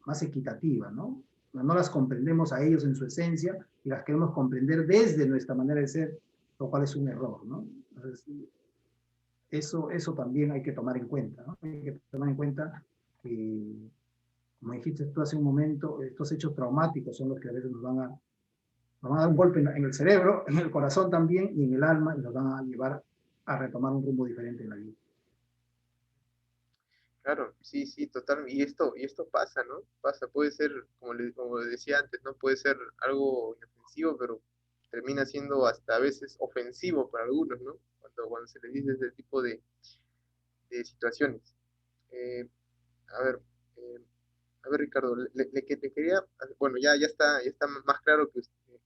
más equitativa, ¿no? No las comprendemos a ellos en su esencia y las queremos comprender desde nuestra manera de ser, lo cual es un error, ¿no? Entonces, eso también hay que tomar en cuenta, ¿no? Hay que tomar en cuenta que, como dijiste tú hace un momento, estos hechos traumáticos son los que a veces nos van a dar un golpe en el cerebro, en el corazón también y en el alma y nos van a llevar a retomar un rumbo diferente en la vida. claro, sí, sí, total. Y esto pasa, ¿no? Pasa, puede ser, como decía antes, ¿no? Puede ser algo inofensivo, pero termina siendo hasta a veces ofensivo para algunos, ¿no? Cuando se les dice ese tipo de situaciones. Eh, a ver, eh, a ver, Ricardo, te quería, bueno, ya está más claro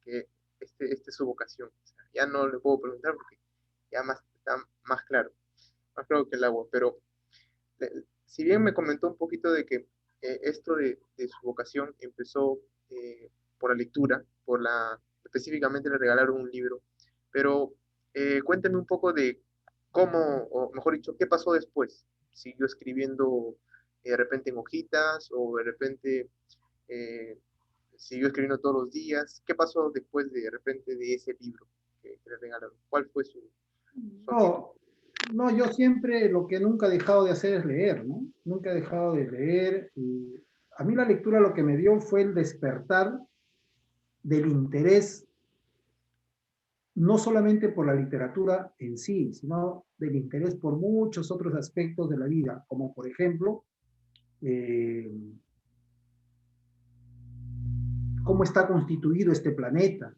que este es su vocación. O sea, ya no le puedo preguntar porque está más claro que el agua, pero si bien me comentó un poquito de que esto de su vocación empezó por la lectura, específicamente le regalaron un libro, pero cuénteme un poco de cómo, o mejor dicho, qué pasó después. ¿Siguió escribiendo de repente en hojitas o de repente eh, siguió escribiendo todos los días? ¿Qué pasó después de repente de ese libro que le regalaron? ¿Cuál fue su actitud? No, no, yo siempre lo que nunca he dejado de hacer es leer, ¿no? Nunca he dejado de leer. Y a mí la lectura lo que me dio fue el despertar del interés, no solamente por la literatura en sí, sino del interés por muchos otros aspectos de la vida, como por ejemplo, eh, cómo está constituido este planeta,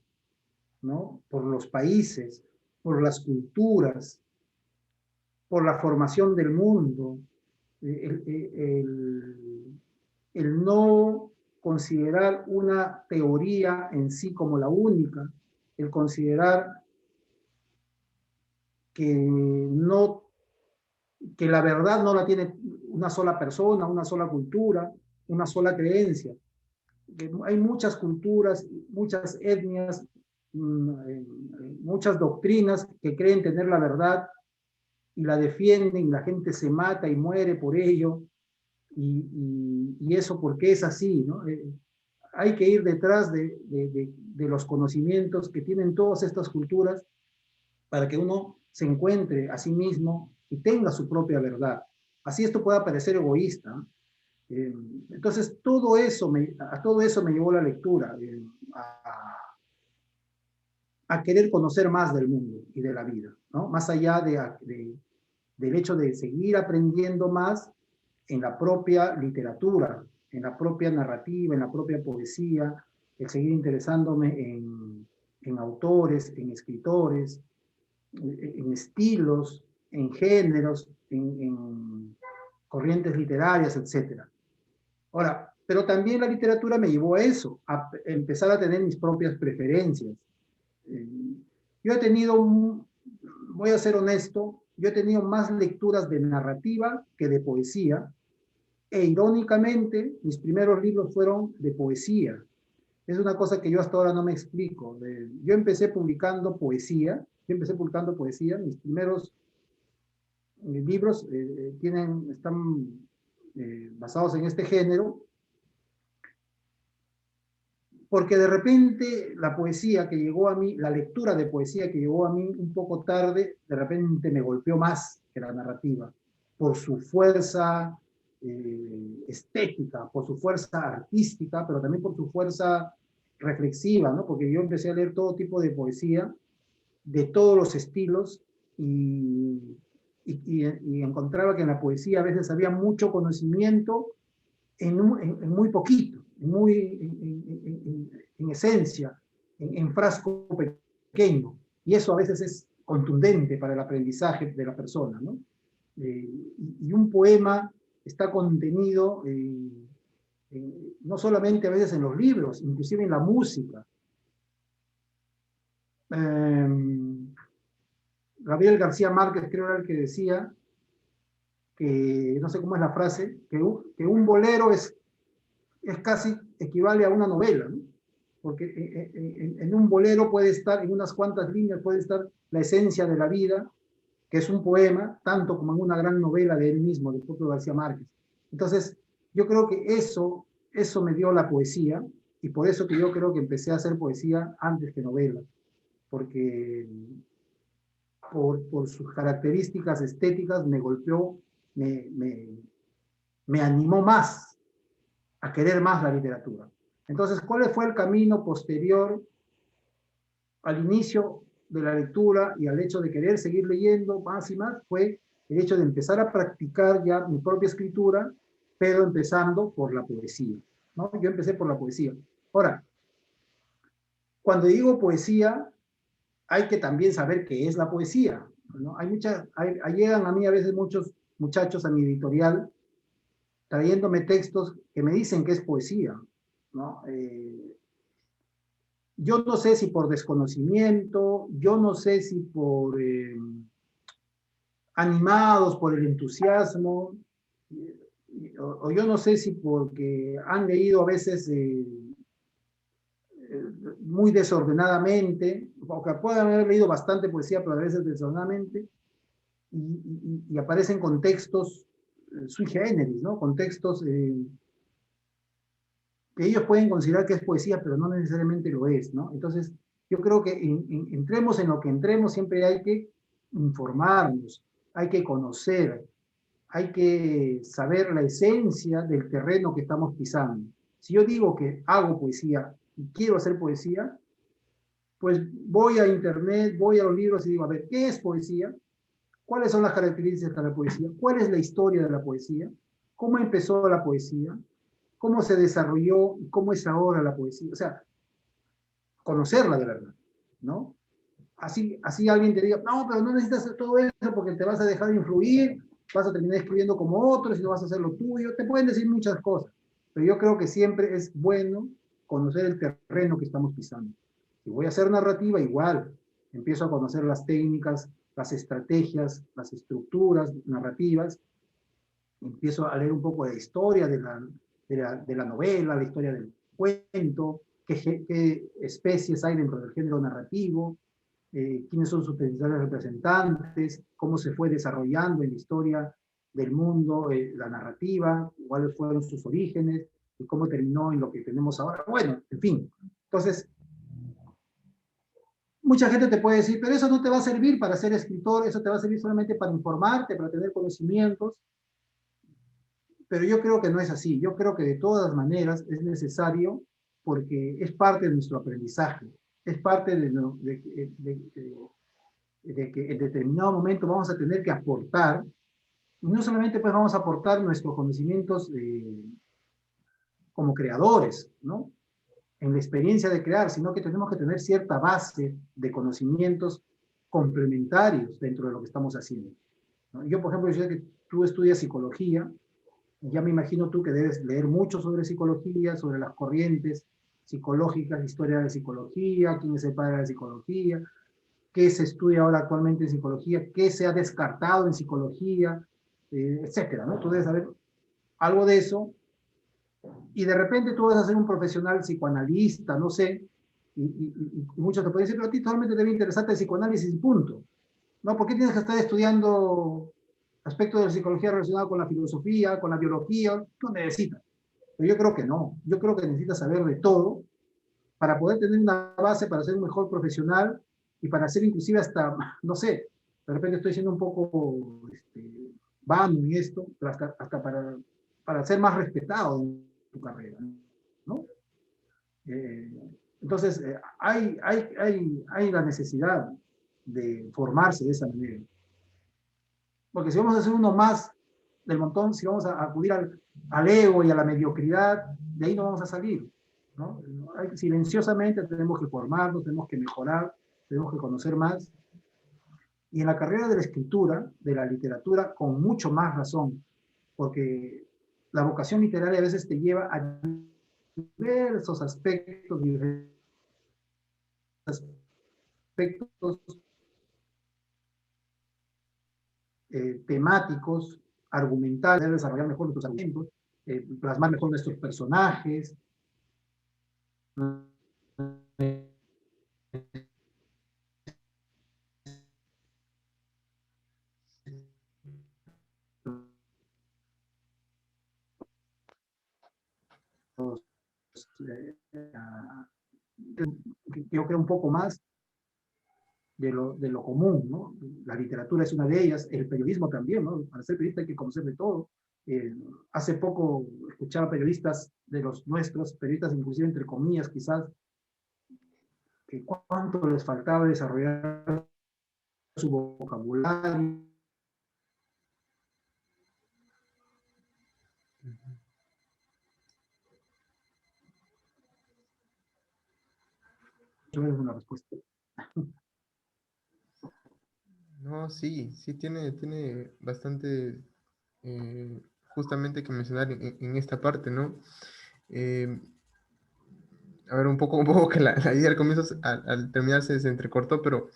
¿no? Por los países, por las culturas, por la formación del mundo, el, el no considerar una teoría en sí como la única, el considerar que, no, que la verdad no la tiene una sola persona, una sola cultura, una sola creencia. Que hay muchas culturas, muchas etnias, muchas doctrinas que creen tener la verdad y la defienden, la gente se mata y muere por ello, y eso porque es así, ¿no? Hay que ir detrás de los conocimientos que tienen todas estas culturas para que uno se encuentre a sí mismo y tenga su propia verdad. Así esto pueda parecer egoísta. Eh, entonces, a todo eso me llevó la lectura, a querer conocer más del mundo y de la vida, ¿no? Más allá del hecho de seguir aprendiendo más en la propia literatura, en la propia narrativa, en la propia poesía, el seguir interesándome en autores, en escritores, en estilos, en géneros, en corrientes literarias, etcétera. Ahora, pero también la literatura me llevó a eso, a empezar a tener mis propias preferencias. Eh, Yo he tenido, voy a ser honesto, yo he tenido más lecturas de narrativa que de poesía, e irónicamente, mis primeros libros fueron de poesía. Es una cosa que yo hasta ahora no me explico. Yo empecé publicando poesía, mis primeros libros están basados en este género, porque de repente la poesía que llegó a mí, la lectura de poesía que llegó a mí un poco tarde, de repente me golpeó más que la narrativa, por su fuerza estética, por su fuerza artística, pero también por su fuerza reflexiva, ¿no? Porque yo empecé a leer todo tipo de poesía, de todos los estilos, y encontraba que en la poesía a veces había mucho conocimiento en muy poquito, en esencia, en frasco pequeño. Y eso a veces es contundente para el aprendizaje de la persona, ¿no? Y un poema está contenido no solamente a veces en los libros, inclusive en la música. Gabriel García Márquez creo era el que decía que, no sé cómo es la frase, que un bolero es casi equivale a una novela, ¿no? Porque en un bolero puede estar, en unas cuantas líneas puede estar la esencia de la vida, que es un poema, tanto como en una gran novela de él mismo, del propio García Márquez. Entonces, yo creo que eso me dio la poesía, y por eso que yo creo que empecé a hacer poesía antes que novela, porque por sus características estéticas me golpeó, me, me, me animó más a querer más la literatura. Entonces, ¿cuál fue el camino posterior al inicio de la lectura y al hecho de querer seguir leyendo más y más? Fue el hecho de empezar a practicar ya mi propia escritura, pero empezando por la poesía, ¿no? Yo empecé por la poesía. Ahora, cuando digo poesía, hay que también saber qué es la poesía, ¿no? Llegan a mí a veces muchos muchachos a mi editorial trayéndome textos que me dicen que es poesía, ¿no? Yo no sé si por desconocimiento, yo no sé si animados por el entusiasmo, o yo no sé si porque han leído a veces muy desordenadamente, o que puedan haber leído bastante poesía, pero a veces desordenadamente, y aparecen contextos sui generis, ¿no? Contextos que ellos pueden considerar que es poesía, pero no necesariamente lo es, ¿no? Entonces, yo creo que entremos en lo que entremos, siempre hay que informarnos, hay que conocer, hay que saber la esencia del terreno que estamos pisando. Si yo digo que hago poesía y quiero hacer poesía, pues voy a internet, voy a los libros y digo, a ver, ¿qué es poesía? ¿Cuáles son las características de la poesía? ¿Cuál es la historia de la poesía? ¿Cómo empezó la poesía? ¿Cómo se desarrolló y cómo es ahora la poesía? O sea, conocerla de verdad, ¿no? Así alguien te diga, no, pero no necesitas hacer todo eso porque te vas a dejar de influir, vas a terminar escribiendo como otros y no vas a hacer lo tuyo. Te pueden decir muchas cosas, pero yo creo que siempre es bueno conocer el terreno que estamos pisando. Si voy a hacer narrativa, igual, empiezo a conocer las técnicas, las estrategias, las estructuras narrativas, empiezo a leer un poco de la historia de la novela, la historia del cuento, qué especies hay dentro del género narrativo, quiénes son sus principales representantes, cómo se fue desarrollando en la historia del mundo la narrativa, cuáles fueron sus orígenes y cómo terminó en lo que tenemos ahora. Bueno, en fin. Entonces, mucha gente te puede decir, pero eso no te va a servir para ser escritor, eso te va a servir solamente para informarte, para tener conocimientos, pero yo creo que no es así. Yo creo que de todas maneras es necesario porque es parte de nuestro aprendizaje, es parte de que en determinado momento vamos a tener que aportar, y no solamente pues vamos a aportar nuestros conocimientos como creadores, ¿no? En la experiencia de crear, sino que tenemos que tener cierta base de conocimientos complementarios dentro de lo que estamos haciendo, ¿no? Yo, por ejemplo, yo sé que tú estudias psicología, ya me imagino tú que debes leer mucho sobre psicología, sobre las corrientes psicológicas, historia de la psicología, quién es el padre de la psicología, qué se estudia ahora actualmente en psicología, qué se ha descartado en psicología, etcétera, ¿no? Tú debes saber algo de eso y de repente tú vas a ser un profesional psicoanalista, no sé, y muchos te pueden decir, pero a ti solamente te debe interesarte el psicoanálisis y punto. ¿No? ¿Por qué tienes que estar estudiando aspectos de la psicología relacionados con la filosofía, con la biología? No necesitas. Pero yo creo que no. Yo creo que necesitas saber de todo para poder tener una base para ser un mejor profesional y para ser inclusive hasta, no sé, de repente estoy siendo un poco vano en esto, pero hasta para ser más respetado en tu carrera, ¿no? Eh, entonces, hay la necesidad de formarse de esa manera. Porque si vamos a hacer uno más del montón, si vamos a acudir al ego y a la mediocridad, de ahí no vamos a salir, ¿no? Silenciosamente tenemos que formarnos, tenemos que mejorar, tenemos que conocer más. Y en la carrera de la escritura, de la literatura, con mucho más razón, porque la vocación literaria a veces te lleva a diversos aspectos, temáticos, argumentales, desarrollar mejor nuestros argumentos, plasmar mejor nuestros personajes, yo creo un poco más de lo común, ¿no? La literatura es una de ellas, el periodismo también, ¿no? Para ser periodista hay que conocer de todo. Hace poco escuchaba periodistas de los nuestros, periodistas inclusive entre comillas quizás, que cuánto les faltaba desarrollar su vocabulario. Eso es una respuesta. No, sí, sí tiene bastante justamente que mencionar en esta parte, ¿no? Eh, a ver, un poco que la idea al comienzo, al terminar se entrecortó, pero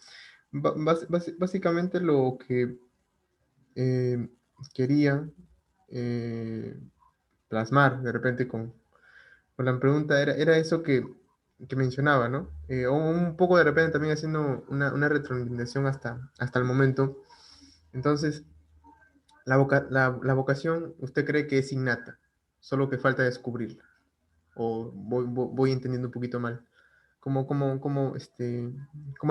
básicamente lo que eh, quería eh, plasmar de repente con la pregunta, era eso que mencionaba, ¿no? O un poco de repente también haciendo una retroalimentación hasta el momento. Entonces, la vocación, ¿usted cree que es innata? Solo que falta descubrirla. ¿O voy entendiendo un poquito mal? ¿Cómo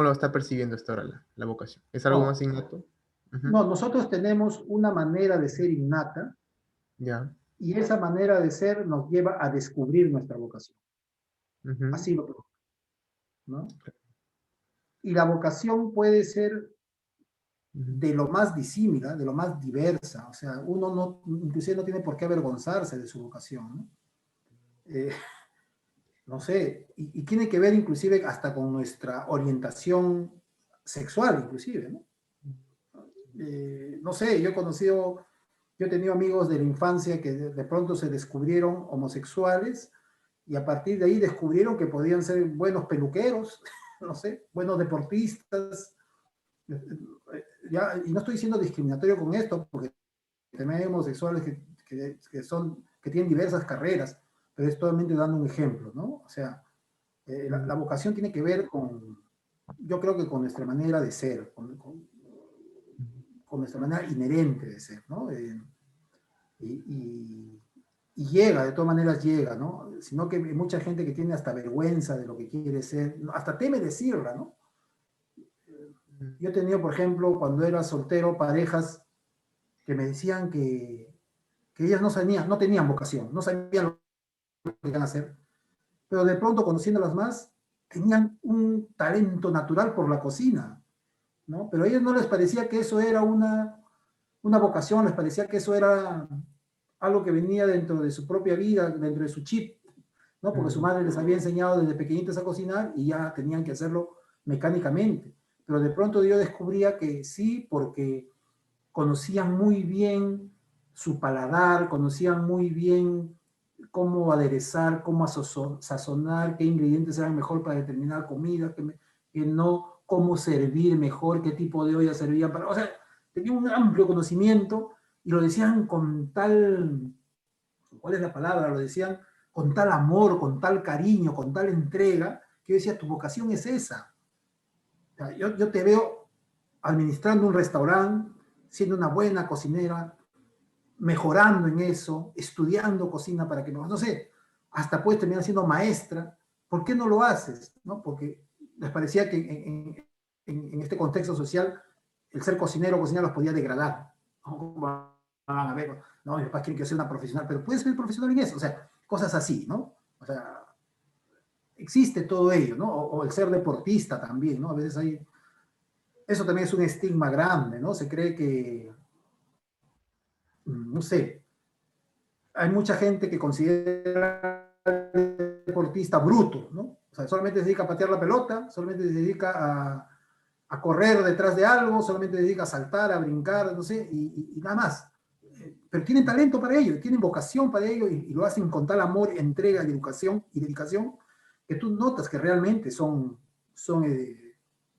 lo está percibiendo hasta ahora la vocación? ¿Es algo más No, innato? Ujú. no, nosotros tenemos una manera de ser innata Ya. y esa manera de ser nos lleva a descubrir nuestra vocación. Ujú. Así lo creo, ¿no? Y la vocación puede ser Ujú. de lo más disímila, de lo más diversa. O sea, uno no, inclusive no tiene por qué avergonzarse de su vocación, ¿no? Eh, no sé, y tiene que ver inclusive hasta con nuestra orientación sexual, inclusive, ¿no? No sé, yo he tenido amigos de la infancia que de pronto se descubrieron homosexuales y a partir de ahí descubrieron que podían ser buenos peluqueros, no sé, buenos deportistas. Ya, y no estoy siendo discriminatorio con esto, porque también hay homosexuales que tienen diversas carreras, pero es totalmente dando un ejemplo, ¿no? O sea, la vocación tiene que ver con, yo creo que con nuestra manera de ser, con nuestra manera inherente de ser, ¿no? Y, y, y llega, de todas maneras llega, ¿no? Sino que hay mucha gente que tiene hasta vergüenza de lo que quiere ser, hasta teme decirla, ¿no? Yo he tenido, por ejemplo, cuando era soltero, parejas que me decían que ellas no tenían vocación, no sabían lo que iban a hacer, pero de pronto, conociéndolas más, tenían un talento natural por la cocina, ¿no? Pero a ellos no les parecía que eso era una vocación, les parecía que eso era algo que venía dentro de su propia vida, dentro de su chip, ¿no? Porque su madre les había enseñado desde pequeñitos a cocinar y ya tenían que hacerlo mecánicamente. Pero de pronto yo descubría que sí, porque conocían muy bien su paladar, conocían muy bien cómo aderezar, cómo sazonar, qué ingredientes eran mejor para determinar comida, que no, cómo servir mejor, qué tipo de olla servían para... O sea, tenía un amplio conocimiento y lo decían con tal, ¿cuál es la palabra? Lo decían con tal amor, con tal cariño, con tal entrega, que yo decía, tu vocación es esa. O sea, yo te veo administrando un restaurante, siendo una buena cocinera, mejorando en eso, estudiando cocina para que, no sé, hasta puedes terminar siendo maestra. ¿Por qué no lo haces? ¿No? Porque les parecía que en este contexto social el ser cocinero o cocinera los podía degradar. ¿No? A ver, no, mis papás quieren que yo sea una profesional, pero puedes ser profesional en eso, o sea, cosas así, ¿no? O sea, existe todo ello, ¿no? O el ser deportista también, ¿no? A veces hay, eso también es un estigma grande, ¿no? Se cree que, no sé, hay mucha gente que considera al deportista bruto, ¿no? O sea, solamente se dedica a patear la pelota, solamente se dedica a correr detrás de algo, solamente se dedica a saltar, a brincar, no sé, y nada más. Pero tienen talento para ello, tienen vocación para ello y lo hacen con tal amor, entrega y educación y dedicación que tú notas que realmente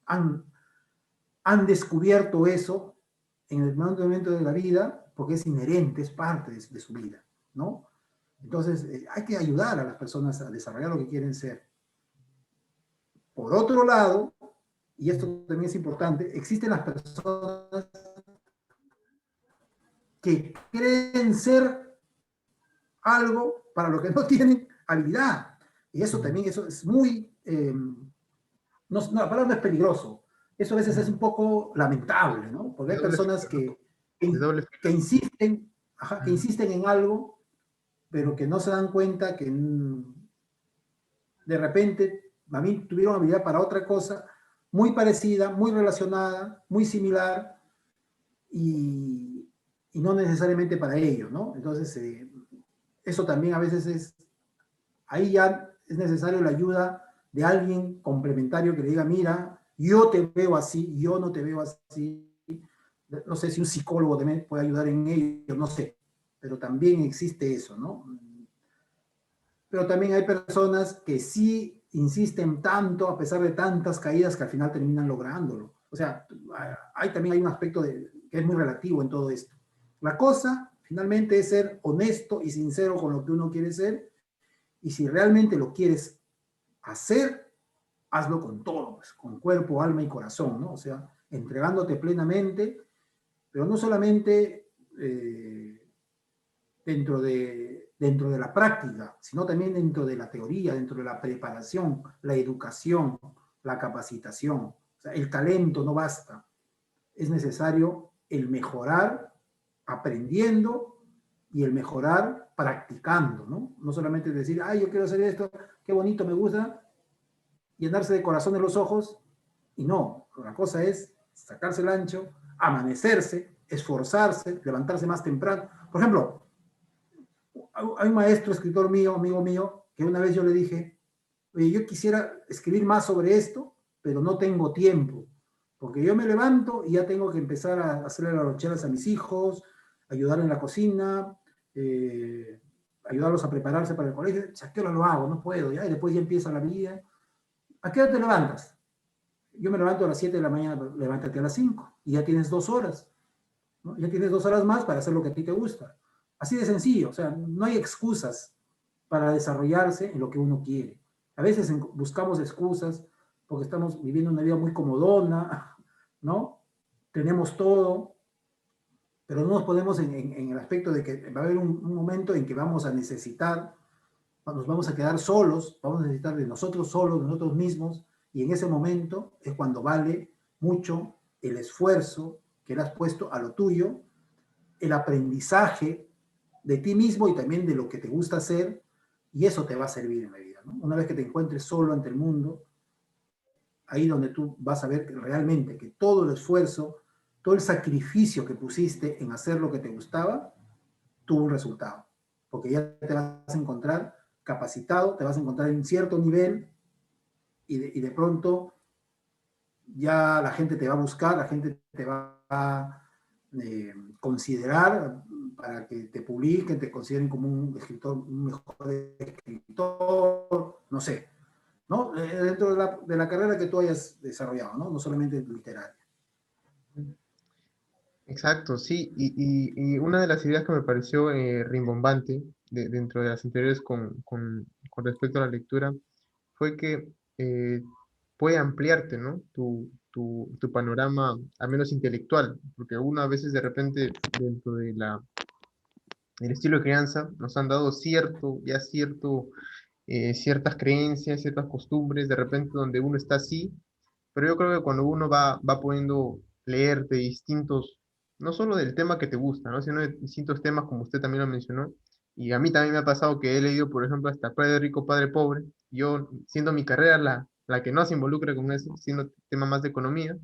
han, han descubierto eso en el momento de la vida porque es inherente, es parte de su vida, ¿no? Entonces, hay que ayudar a las personas a desarrollar lo que quieren ser. Por otro lado, y esto también es importante, existen las personas que creen ser algo para lo que no tienen habilidad. Y eso también eso es muy, no, la palabra no es peligroso, eso a veces es un poco lamentable, ¿no? Porque De hay doble personas filo, ¿no? De doble que filo. insisten, ajá, que insisten en algo, pero que no se dan cuenta que de repente a mí tuvieron habilidad para otra cosa muy parecida, muy relacionada, muy similar y no necesariamente para ello, ¿no? Entonces, eso también a veces ahí ya es necesario la ayuda de alguien complementario que le diga, mira, yo te veo así, yo no te veo así. No sé si un psicólogo también puede ayudar en ello, no sé, pero también existe eso, ¿no? Pero también hay personas que sí insisten tanto a pesar de tantas caídas que al final terminan lográndolo. O sea, también hay un aspecto que es muy relativo en todo esto. La cosa Finalmente es ser honesto y sincero con lo que uno quiere ser, y si realmente lo quieres hacer, hazlo con todo, pues, con cuerpo, alma y corazón, ¿no? O sea, entregándote plenamente, pero no solamente dentro de la práctica, sino también dentro de la teoría, dentro de la preparación, la educación, la capacitación. O sea, el talento no basta, es necesario el mejorar aprendiendo y el mejorar practicando, ¿no? No solamente decir, ay, yo quiero hacer esto, qué bonito, me gusta, llenarse de corazón en los ojos, y no, la cosa es sacarse el ancho, amanecerse, esforzarse, levantarse más temprano. Por ejemplo, hay un maestro, escritor mío, amigo mío, que una vez yo le dije, oye, yo quisiera escribir más sobre esto, pero no tengo tiempo, porque yo me levanto y ya tengo que empezar a hacerle las loncheras a mis hijos, ayudar en la cocina, ayudarlos a prepararse para el colegio. ¿A qué hora lo hago? No puedo, ya, y después ya empieza la vida. ¿A qué hora te levantas? Yo me levanto a las 7 de la mañana, levántate a las 5 y ya tienes 2 horas, ¿no? Ya tienes 2 horas más para hacer lo que a ti te gusta. Así de sencillo, o sea, no hay excusas para desarrollarse en lo que uno quiere. A veces buscamos excusas porque estamos viviendo una vida muy comodona, ¿no? Tenemos todo, pero no nos ponemos en el aspecto de que va a haber un momento en que vamos a necesitar, nos vamos a quedar solos, vamos a necesitar de nosotros solos, de nosotros mismos, y en ese momento es cuando vale mucho el esfuerzo que le has puesto a lo tuyo, el aprendizaje de ti mismo y también de lo que te gusta hacer, y eso te va a servir en la vida, ¿no? Una vez que te encuentres solo ante el mundo, ahí donde tú vas a ver que realmente que todo el esfuerzo, todo el sacrificio que pusiste en hacer lo que te gustaba, tuvo un resultado, porque ya te vas a encontrar capacitado, te vas a encontrar en cierto nivel y de pronto ya la gente te va a buscar, la gente te va a considerar para que te publiquen, te consideren como un escritor, un mejor escritor, no sé, ¿no? Dentro de la carrera que tú hayas desarrollado, ¿no? No solamente literaria. Exacto, sí, y una de las ideas que me pareció rimbombante dentro de las anteriores con respecto a la lectura fue que puede ampliarte, ¿no? Tu panorama, al menos intelectual, porque uno a veces de repente dentro de el estilo de crianza nos han dado ciertas creencias, ciertas costumbres, de repente donde uno está así, pero yo creo que cuando uno va pudiendo leer de distintos, no solo del tema que te gusta, ¿no? Sino de distintos temas, como usted también lo mencionó, y a mí también me ha pasado que he leído, por ejemplo, hasta Padre Rico, Padre Pobre, yo, siendo mi carrera la que no se involucra con eso, siendo tema más de economía,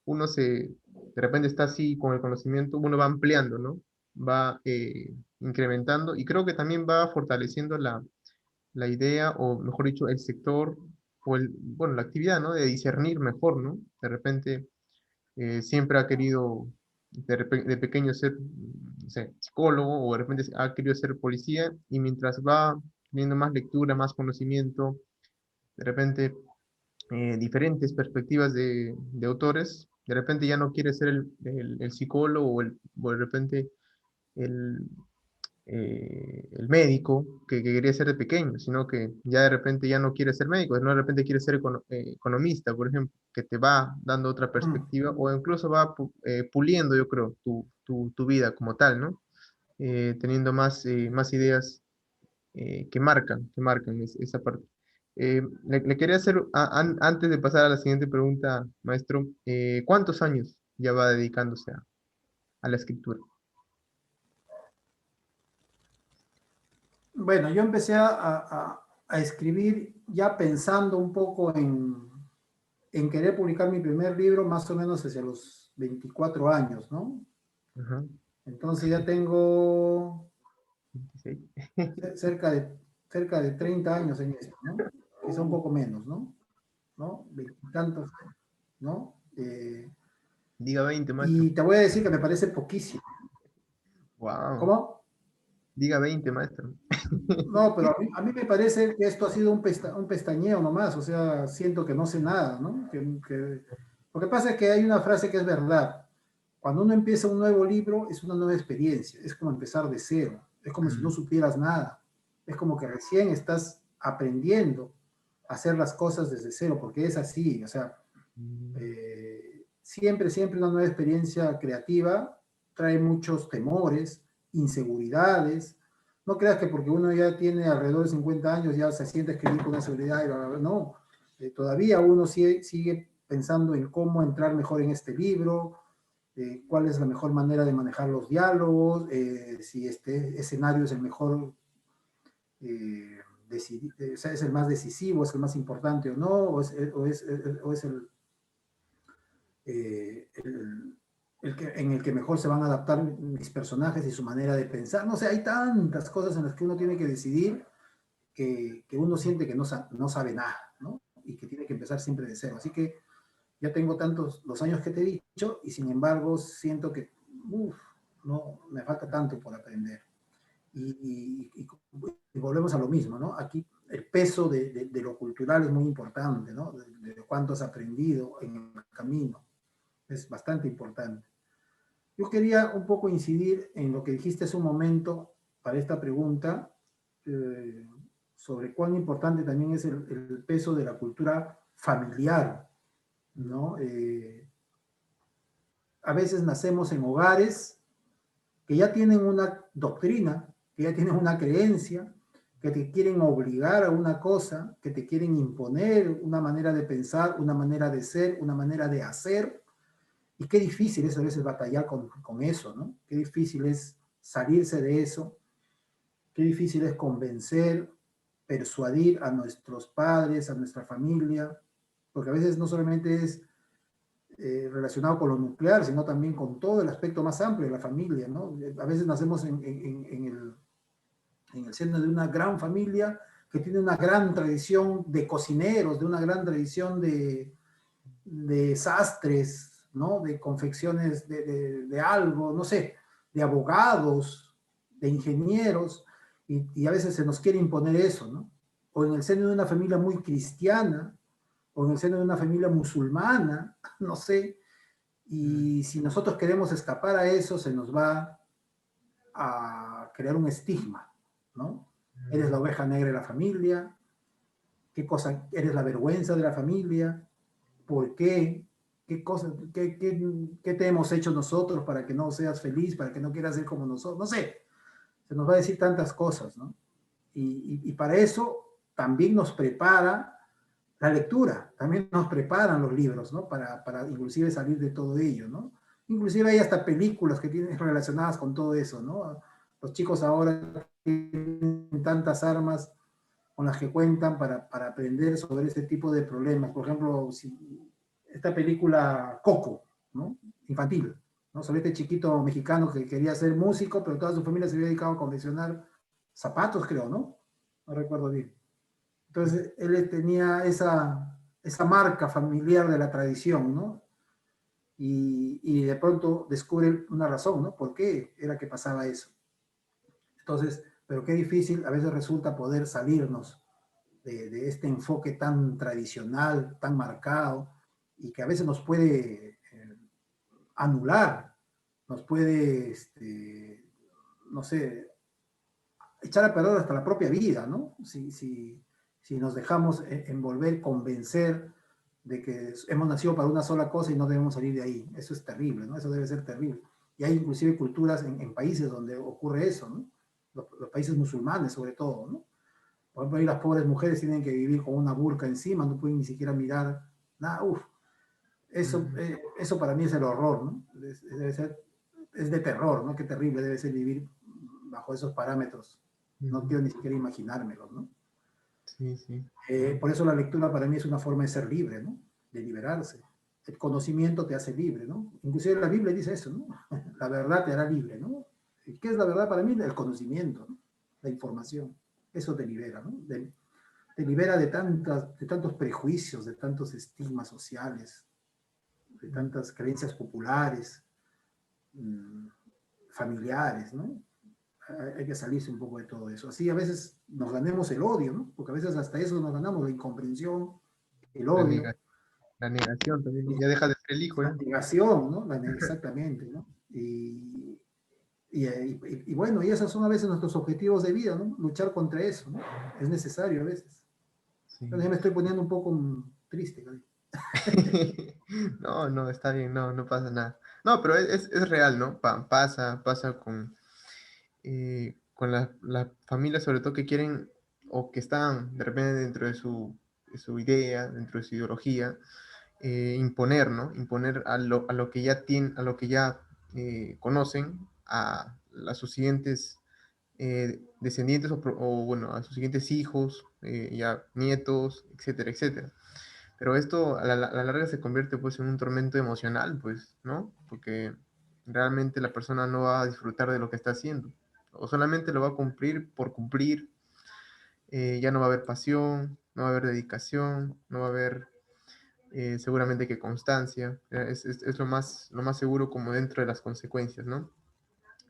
de repente está así con el conocimiento, uno va ampliando, ¿no? Va incrementando, y creo que también va fortaleciendo la idea, o mejor dicho, el sector, bueno, la actividad, ¿no? De discernir mejor, ¿no? De repente siempre ha querido de pequeño ser, no sé, psicólogo, o de repente ha querido ser policía, y mientras va teniendo más lectura, más conocimiento, de repente diferentes perspectivas de autores, de repente ya no quiere ser el psicólogo, o de repente el, el médico que quería ser de pequeño, sino que ya de repente ya no quiere ser médico, sino de repente quiere ser economista, por ejemplo, que te va dando otra Mm. perspectiva, o incluso va puliendo, yo creo, tu vida como tal, ¿no? Teniendo más ideas que marcan esa parte. Le quería hacer, antes de pasar a la siguiente pregunta, maestro, ¿cuántos años ya va dedicándose a la escritura? Bueno, yo empecé a escribir ya pensando un poco en querer publicar mi primer libro más o menos hacia los 24 años, ¿no? Ajá, Entonces ya tengo 26. cerca de 30 años en esto, ¿no? Quizá un poco menos, ¿no? ¿No? Veintitantos, ¿no? Diga 20, maestro. Y te voy a decir que me parece poquísimo. Wow. ¿Cómo? Diga 20, maestro. No, pero a mí me parece que esto ha sido un pestañeo nomás, o sea, siento que no sé nada, ¿no? Lo que pasa es que hay una frase que es verdad. Cuando uno empieza un nuevo libro, es una nueva experiencia, es como empezar de cero, es como si no supieras nada, es como que recién estás aprendiendo a hacer las cosas desde cero, porque es así, o sea, siempre, siempre una nueva experiencia creativa trae muchos temores, inseguridades. No creas que porque uno ya tiene alrededor de 50 años ya se siente escribir con una seguridad y bla, bla, bla. No, todavía uno sigue pensando en cómo entrar mejor en este libro, cuál es la mejor manera de manejar los diálogos, si este escenario es el mejor, o sea, es el más decisivo, es el más importante o no, o es en el que mejor se van a adaptar mis personajes y su manera de pensar. No sé, hay tantas cosas en las que uno tiene que decidir que uno siente que no sabe nada, ¿no? Y que tiene que empezar siempre de cero. Así que ya tengo tantos los años que te he dicho y sin embargo siento que no, me falta tanto por aprender. Y volvemos a lo mismo, ¿no? Aquí el peso de lo cultural es muy importante, ¿no? De cuánto has aprendido en el camino. Es bastante importante. Yo quería un poco incidir en lo que dijiste hace un momento para esta pregunta, eh, sobre cuán importante también es el peso de la cultura familiar, ¿no? A veces nacemos en hogares que ya tienen una doctrina, que ya tienen una creencia, que te quieren obligar a una cosa, que te quieren imponer una manera de pensar, una manera de ser, una manera de hacer. Y qué difícil es a veces batallar con eso, ¿no? Qué difícil es salirse de eso, qué difícil es convencer, persuadir a nuestros padres, a nuestra familia, porque a veces no solamente es relacionado con lo nuclear, sino también con todo el aspecto más amplio de la familia, ¿no? A veces nacemos en el seno de una gran familia que tiene una gran tradición de cocineros, de una gran tradición de sastres, ¿no? De confecciones de algo, no sé, de abogados, de ingenieros, y a veces se nos quiere imponer eso, ¿no? O en el seno de una familia muy cristiana, o en el seno de una familia musulmana, no sé, y si nosotros queremos escapar a eso, se nos va a crear un estigma, ¿no? Eres la oveja negra de la familia, qué cosa, eres la vergüenza de la familia, ¿por qué? ¿Qué, cosas, qué te hemos hecho nosotros para que no seas feliz, para que no quieras ser como nosotros? No sé, se nos va a decir tantas cosas, ¿no? Y para eso también nos prepara la lectura, también nos preparan los libros, ¿no? Para inclusive salir de todo ello, ¿no? Inclusive hay hasta películas que tienen relacionadas con todo eso, ¿no? Los chicos ahora tienen tantas armas con las que cuentan para aprender sobre ese tipo de problemas. Por ejemplo, esta película Coco, ¿no? Infantil, ¿no? Sobre este chiquito mexicano que quería ser músico, pero toda su familia se había dedicado a confeccionar zapatos, creo, ¿no? No recuerdo bien. Entonces, él tenía esa marca familiar de la tradición, ¿no? Y de pronto descubre una razón, ¿no? ¿Por qué era que pasaba eso? Entonces, pero qué difícil a veces resulta poder salirnos de este enfoque tan tradicional, tan marcado, y que a veces nos puede anular, nos puede, no sé, echar a perder hasta la propia vida, ¿no? Si nos dejamos envolver, convencer de que hemos nacido para una sola cosa y no debemos salir de ahí. Eso es terrible, ¿no? Eso debe ser terrible. Y hay inclusive culturas en países donde ocurre eso, ¿no? Los países musulmanes sobre todo, ¿no? Por ejemplo, ahí las pobres mujeres tienen que vivir con una burka encima, no pueden ni siquiera mirar nada. Uf, eso para mí es el horror, ¿no? Debe ser, es de terror, ¿no? Qué terrible debe ser vivir bajo esos parámetros. No quiero ni siquiera imaginármelo, ¿no? Sí, sí. Por eso la lectura para mí es una forma de ser libre, ¿no? De liberarse. El conocimiento te hace libre, ¿no? Inclusive la Biblia dice eso, ¿no? La verdad te hará libre, ¿no? ¿Qué es la verdad para mí? El conocimiento, ¿no? La información. Eso te libera, ¿no? Te libera de tantos prejuicios, de tantos estigmas sociales, de tantas creencias populares, mmm, familiares, ¿no? Hay que salirse un poco de todo eso. Así a veces nos ganemos el odio, ¿no? Porque a veces hasta eso nos ganamos, la incomprensión, el La odio. negación. La negación también, ¿no? Ya deja de ser el hijo, La ¿eh? negación, ¿no? Exactamente, ¿no? Y bueno, y esos son a veces nuestros objetivos de vida, ¿no? Luchar contra eso, ¿no? Es necesario a veces. Entonces Sí. ya me estoy poniendo un poco triste, ¿no? No, no, está bien, no, no pasa nada. No, pero es real, ¿no? Pasa con las familias, sobre todo que quieren o que están de repente dentro de su idea, dentro de su ideología, imponer, ¿no? Imponer a lo que ya tienen, a lo que ya conocen, a sus siguientes descendientes o, bueno, a sus siguientes hijos, ya nietos, etcétera, etcétera. Pero esto a la larga se convierte pues en un tormento emocional, pues, ¿no? Porque realmente la persona no va a disfrutar de lo que está haciendo, o solamente lo va a cumplir por cumplir, ya no va a haber pasión, no va a haber dedicación, no va a haber seguramente que constancia, lo más seguro como dentro de las consecuencias, ¿no?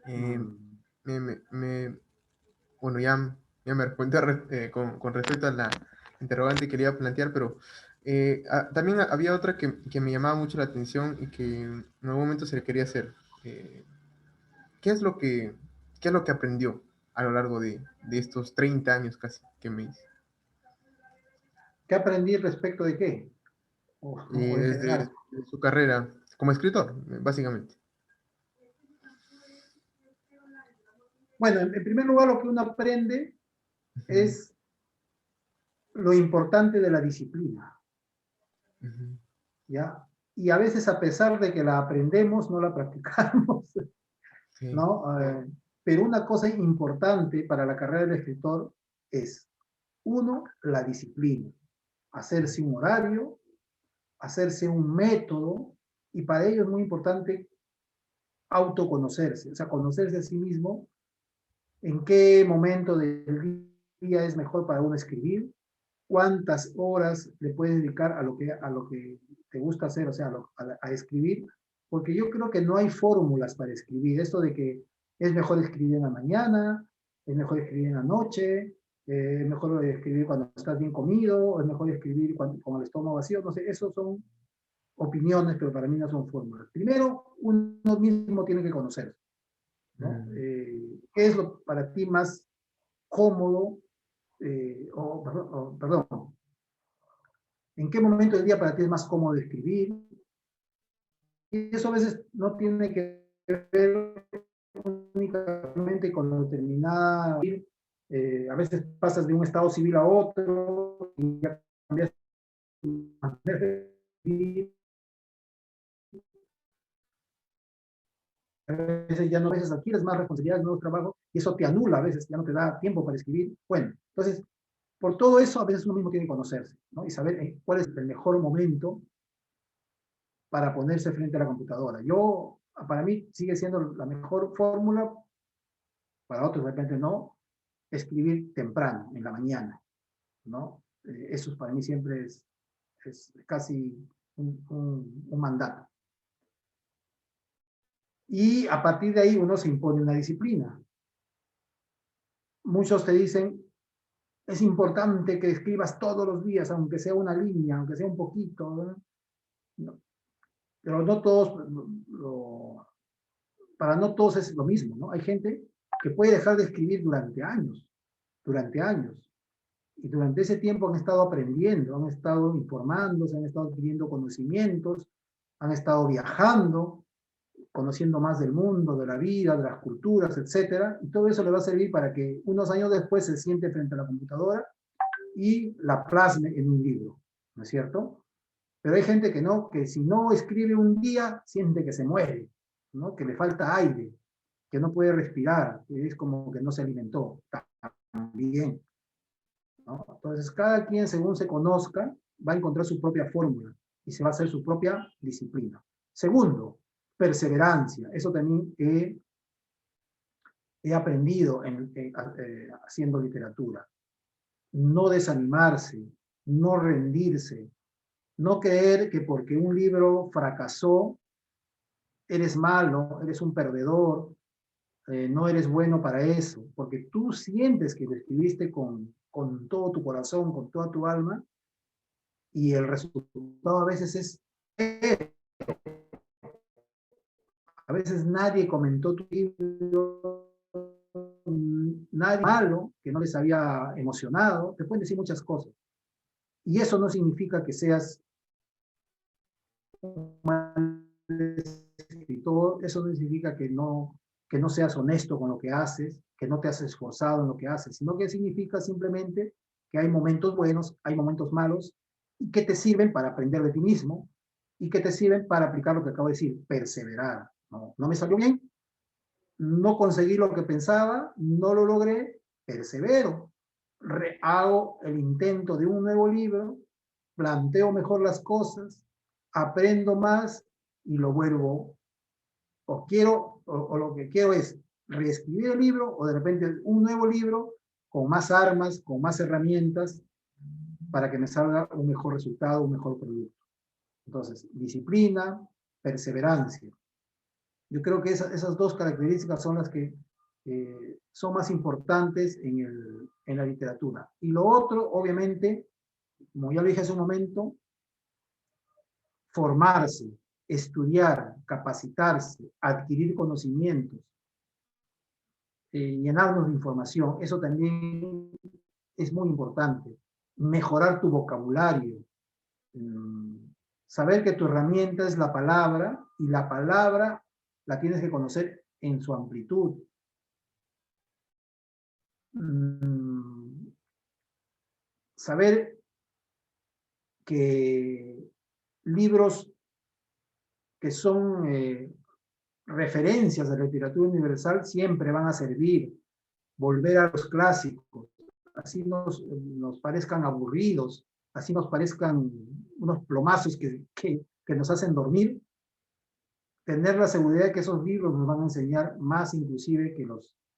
Eh, Mm. bueno, ya me respondió con respecto a la interrogante que quería plantear, pero también había otra que me llamaba mucho la atención y que en algún momento se le quería hacer. Eh, ¿Qué es lo qué es lo que aprendió a lo largo de estos 30 años casi que me dice? ¿Qué aprendí respecto de qué? O en general. Desde su carrera como escritor, básicamente. Bueno, en primer lugar, lo que uno aprende Ujú, es lo importante de la disciplina, ujú, ¿ya? Y a veces, a pesar de que la aprendemos, no la practicamos, sí, ¿no? Pero una cosa importante para la carrera del escritor es, uno, la disciplina, hacerse un horario, hacerse un método, y para ello es muy importante autoconocerse, o sea, conocerse a sí mismo, en qué momento del día es mejor para uno escribir, cuántas horas le puedes dedicar a lo que te gusta hacer, o sea, a escribir, porque yo creo que no hay fórmulas para escribir. Esto de que es mejor escribir en la mañana, es mejor escribir en la noche, es mejor escribir cuando estás bien comido, es mejor escribir con el estómago vacío, no sé, eso son opiniones, pero para mí no son fórmulas. Primero, uno mismo tiene que conocerse, ¿no? mm, ¿Qué es lo para ti más cómodo, perdón, en qué momento del día para ti es más cómodo escribir? Y eso a veces no tiene que ver únicamente con determinada... a veces pasas de un estado civil a otro y ya cambias tu manera de vivir. A veces ya no, a veces adquieres más responsabilidades, nuevos trabajos, y eso te anula, a veces ya no te da tiempo para escribir. Bueno, entonces, por todo eso, a veces uno mismo tiene que conocerse, ¿no? Y saber cuál es el mejor momento para ponerse frente a la computadora. Para mí, sigue siendo la mejor fórmula, para otros de repente no, escribir temprano, en la mañana, ¿no? Eso para mí siempre es casi un mandato. Y a partir de ahí uno se impone una disciplina. Muchos te dicen, es importante que escribas todos los días, aunque sea una línea, aunque sea un poquito, ¿no? No, pero no todos, para no todos es lo mismo, ¿no? Hay gente que puede dejar de escribir durante años, y durante ese tiempo han estado aprendiendo, han estado informándose, han estado adquiriendo conocimientos, han estado viajando, conociendo más del mundo, de la vida, de las culturas, etcétera, y todo eso le va a servir para que unos años después se siente frente a la computadora y la plasme en un libro, ¿no es cierto? Pero hay gente que no, que si no escribe un día, siente que se muere, ¿no? Que le falta aire, que no puede respirar, que es como que no se alimentó también, ¿no? Entonces, cada quien, según se conozca, va a encontrar su propia fórmula y se va a hacer su propia disciplina. Segundo, perseverancia. Eso también he aprendido haciendo literatura. No desanimarse, no rendirse, no creer que porque un libro fracasó, eres malo, eres un perdedor, no eres bueno para eso, porque tú sientes que lo escribiste con todo tu corazón, con toda tu alma, y el resultado a veces es, a veces nadie comentó tu libro, nadie malo, que no les había emocionado, te pueden decir muchas cosas. Y eso no significa que seas un mal escritor, eso no significa que no seas honesto con lo que haces, que no te has esforzado en lo que haces, sino que significa simplemente que hay momentos buenos, hay momentos malos, y que te sirven para aprender de ti mismo, y que te sirven para aplicar lo que acabo de decir, perseverar. No, no me salió bien, no conseguí lo que pensaba, no lo logré, persevero, hago el intento de un nuevo libro, planteo mejor las cosas, aprendo más y lo vuelvo, o lo que quiero es reescribir el libro o de repente un nuevo libro con más armas, con más herramientas para que me salga un mejor resultado, un mejor producto. Entonces, disciplina, perseverancia. Yo creo que esas dos características son las que son más importantes en la literatura. Y lo otro, obviamente, como ya lo dije hace un momento, formarse, estudiar, capacitarse, adquirir conocimientos, llenarnos de información. Eso también es muy importante. Mejorar tu vocabulario, saber que tu herramienta es la palabra y la palabra la tienes que conocer en su amplitud. Saber que libros que son referencias de la literatura universal siempre van a servir, volver a los clásicos, así nos parezcan aburridos, así nos parezcan unos plomazos que nos hacen dormir, tener la seguridad de que esos libros nos van a enseñar más inclusive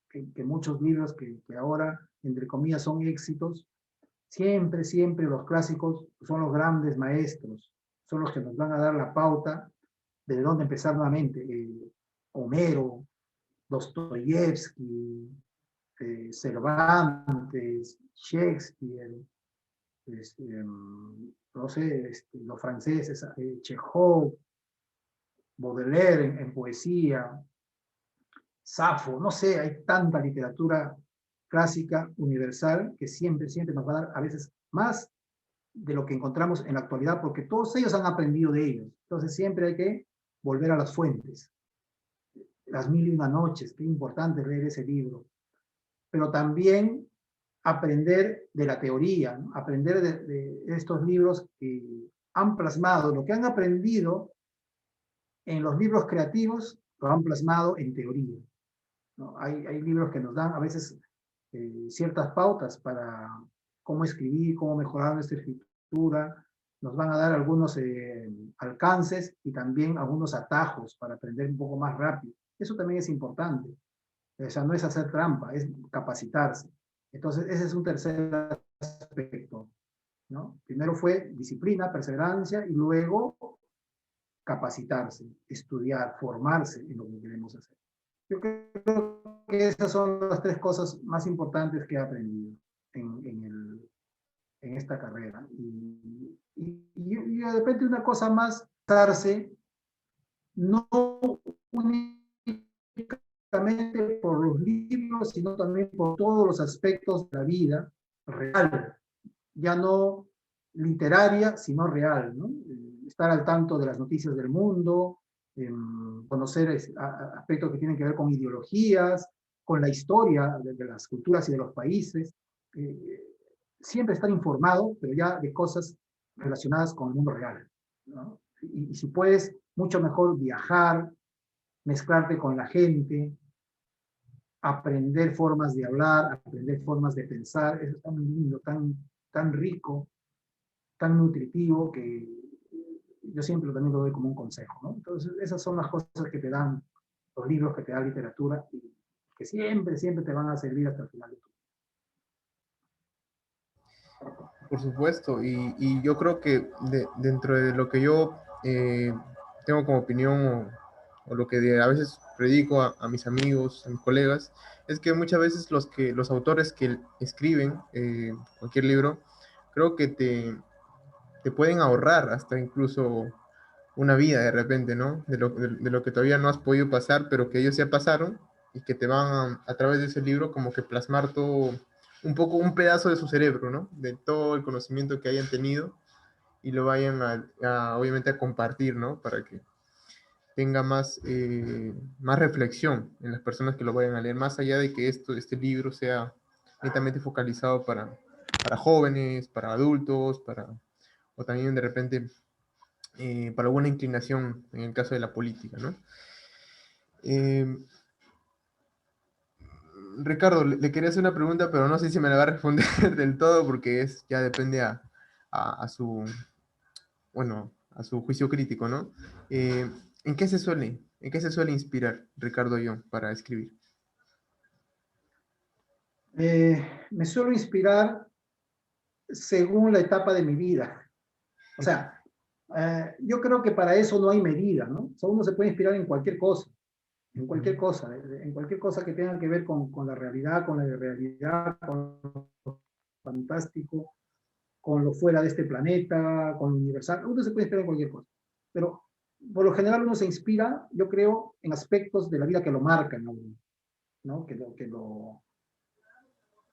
que muchos libros que ahora, entre comillas, son éxitos. Siempre, siempre los clásicos son los grandes maestros, son los que nos van a dar la pauta de dónde empezar nuevamente. Homero, Dostoyevsky, Cervantes, Shakespeare, no sé, los franceses, Chekhov, Baudelaire en poesía, Safo, no sé, hay tanta literatura clásica, universal, que siempre, siempre nos va a dar a veces más de lo que encontramos en la actualidad, porque todos ellos han aprendido de ellos. Entonces siempre hay que volver a las fuentes. Las mil y una noches, qué importante leer ese libro. Pero también aprender de la teoría, ¿no? Aprender de estos libros que han plasmado, lo que han aprendido en los libros creativos, lo han plasmado en teoría, ¿no? Hay libros que nos dan a veces ciertas pautas para cómo escribir, cómo mejorar nuestra escritura, nos van a dar algunos alcances y también algunos atajos para aprender un poco más rápido. Eso también es importante. O sea, no es hacer trampa, es capacitarse. Entonces, ese es un tercer aspecto, ¿no? Primero fue disciplina, perseverancia, y luego capacitarse, estudiar, formarse en lo que queremos hacer. Yo creo que esas son las tres cosas más importantes que he aprendido en esta carrera. Y de repente una cosa más, darse, no únicamente por los libros, sino también por todos los aspectos de la vida real, ya no literaria, sino real, ¿no? Estar al tanto de las noticias del mundo, conocer aspectos que tienen que ver con ideologías, con la historia de las culturas y de los países, siempre estar informado, pero ya de cosas relacionadas con el mundo real, ¿no? Y si puedes, mucho mejor viajar, mezclarte con la gente, aprender formas de hablar, aprender formas de pensar, eso es tan lindo, tan rico, tan nutritivo, que yo siempre también lo doy como un consejo, ¿no? Entonces, esas son las cosas que te dan los libros, que te da literatura, y que siempre, siempre te van a servir hasta el final de tu vida. Por supuesto, y yo creo que dentro de lo que yo tengo como opinión o lo que a veces predico a mis amigos, a mis colegas, es que muchas veces los autores que escriben cualquier libro, creo que te pueden ahorrar hasta incluso una vida de repente, ¿no? De lo que todavía no has podido pasar, pero que ellos ya pasaron y que te van a través de ese libro como que plasmar todo, un poco, un pedazo de su cerebro, ¿no? De todo el conocimiento que hayan tenido y lo vayan obviamente a compartir, ¿no? Para que tenga más reflexión en las personas que lo vayan a leer, más allá de que este libro sea netamente focalizado para jóvenes, para adultos, o también de repente para alguna inclinación en el caso de la política, ¿no? Eh, Ricardo, le quería hacer una pregunta, pero no sé si me la va a responder del todo porque ya depende a su, bueno, a su juicio crítico, ¿no? Eh, en qué se suele inspirar Ricardo Young para escribir? Me suelo inspirar según la etapa de mi vida. O sea, yo creo que para eso no hay medida, ¿no? O sea, uno se puede inspirar en cualquier cosa que tenga que ver con la realidad, con la irrealidad, con lo fantástico, con lo fuera de este planeta, con lo universal. Uno se puede inspirar en cualquier cosa. Pero por lo general uno se inspira, yo creo, en aspectos de la vida que lo marcan, ¿no?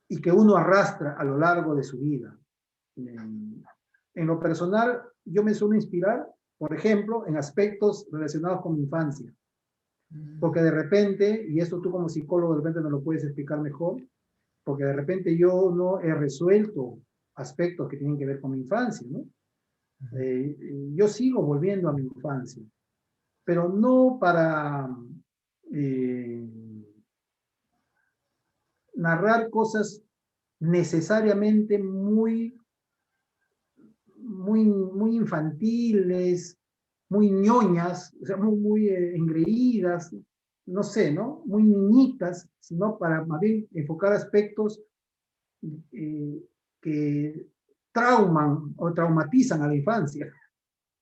Y que uno arrastra a lo largo de su vida. En lo personal, yo me suelo inspirar, por ejemplo, en aspectos relacionados con mi infancia. Porque de repente, y esto tú como psicólogo de repente me lo puedes explicar mejor, porque de repente yo no he resuelto aspectos que tienen que ver con mi infancia, ¿no? Yo sigo volviendo a mi infancia, pero no para eh, narrar cosas necesariamente muy infantiles, muy ñoñas, o sea, muy engreídas, no sé, ¿no? Muy niñitas, sino para más bien enfocar aspectos eh, que trauman o traumatizan a la infancia,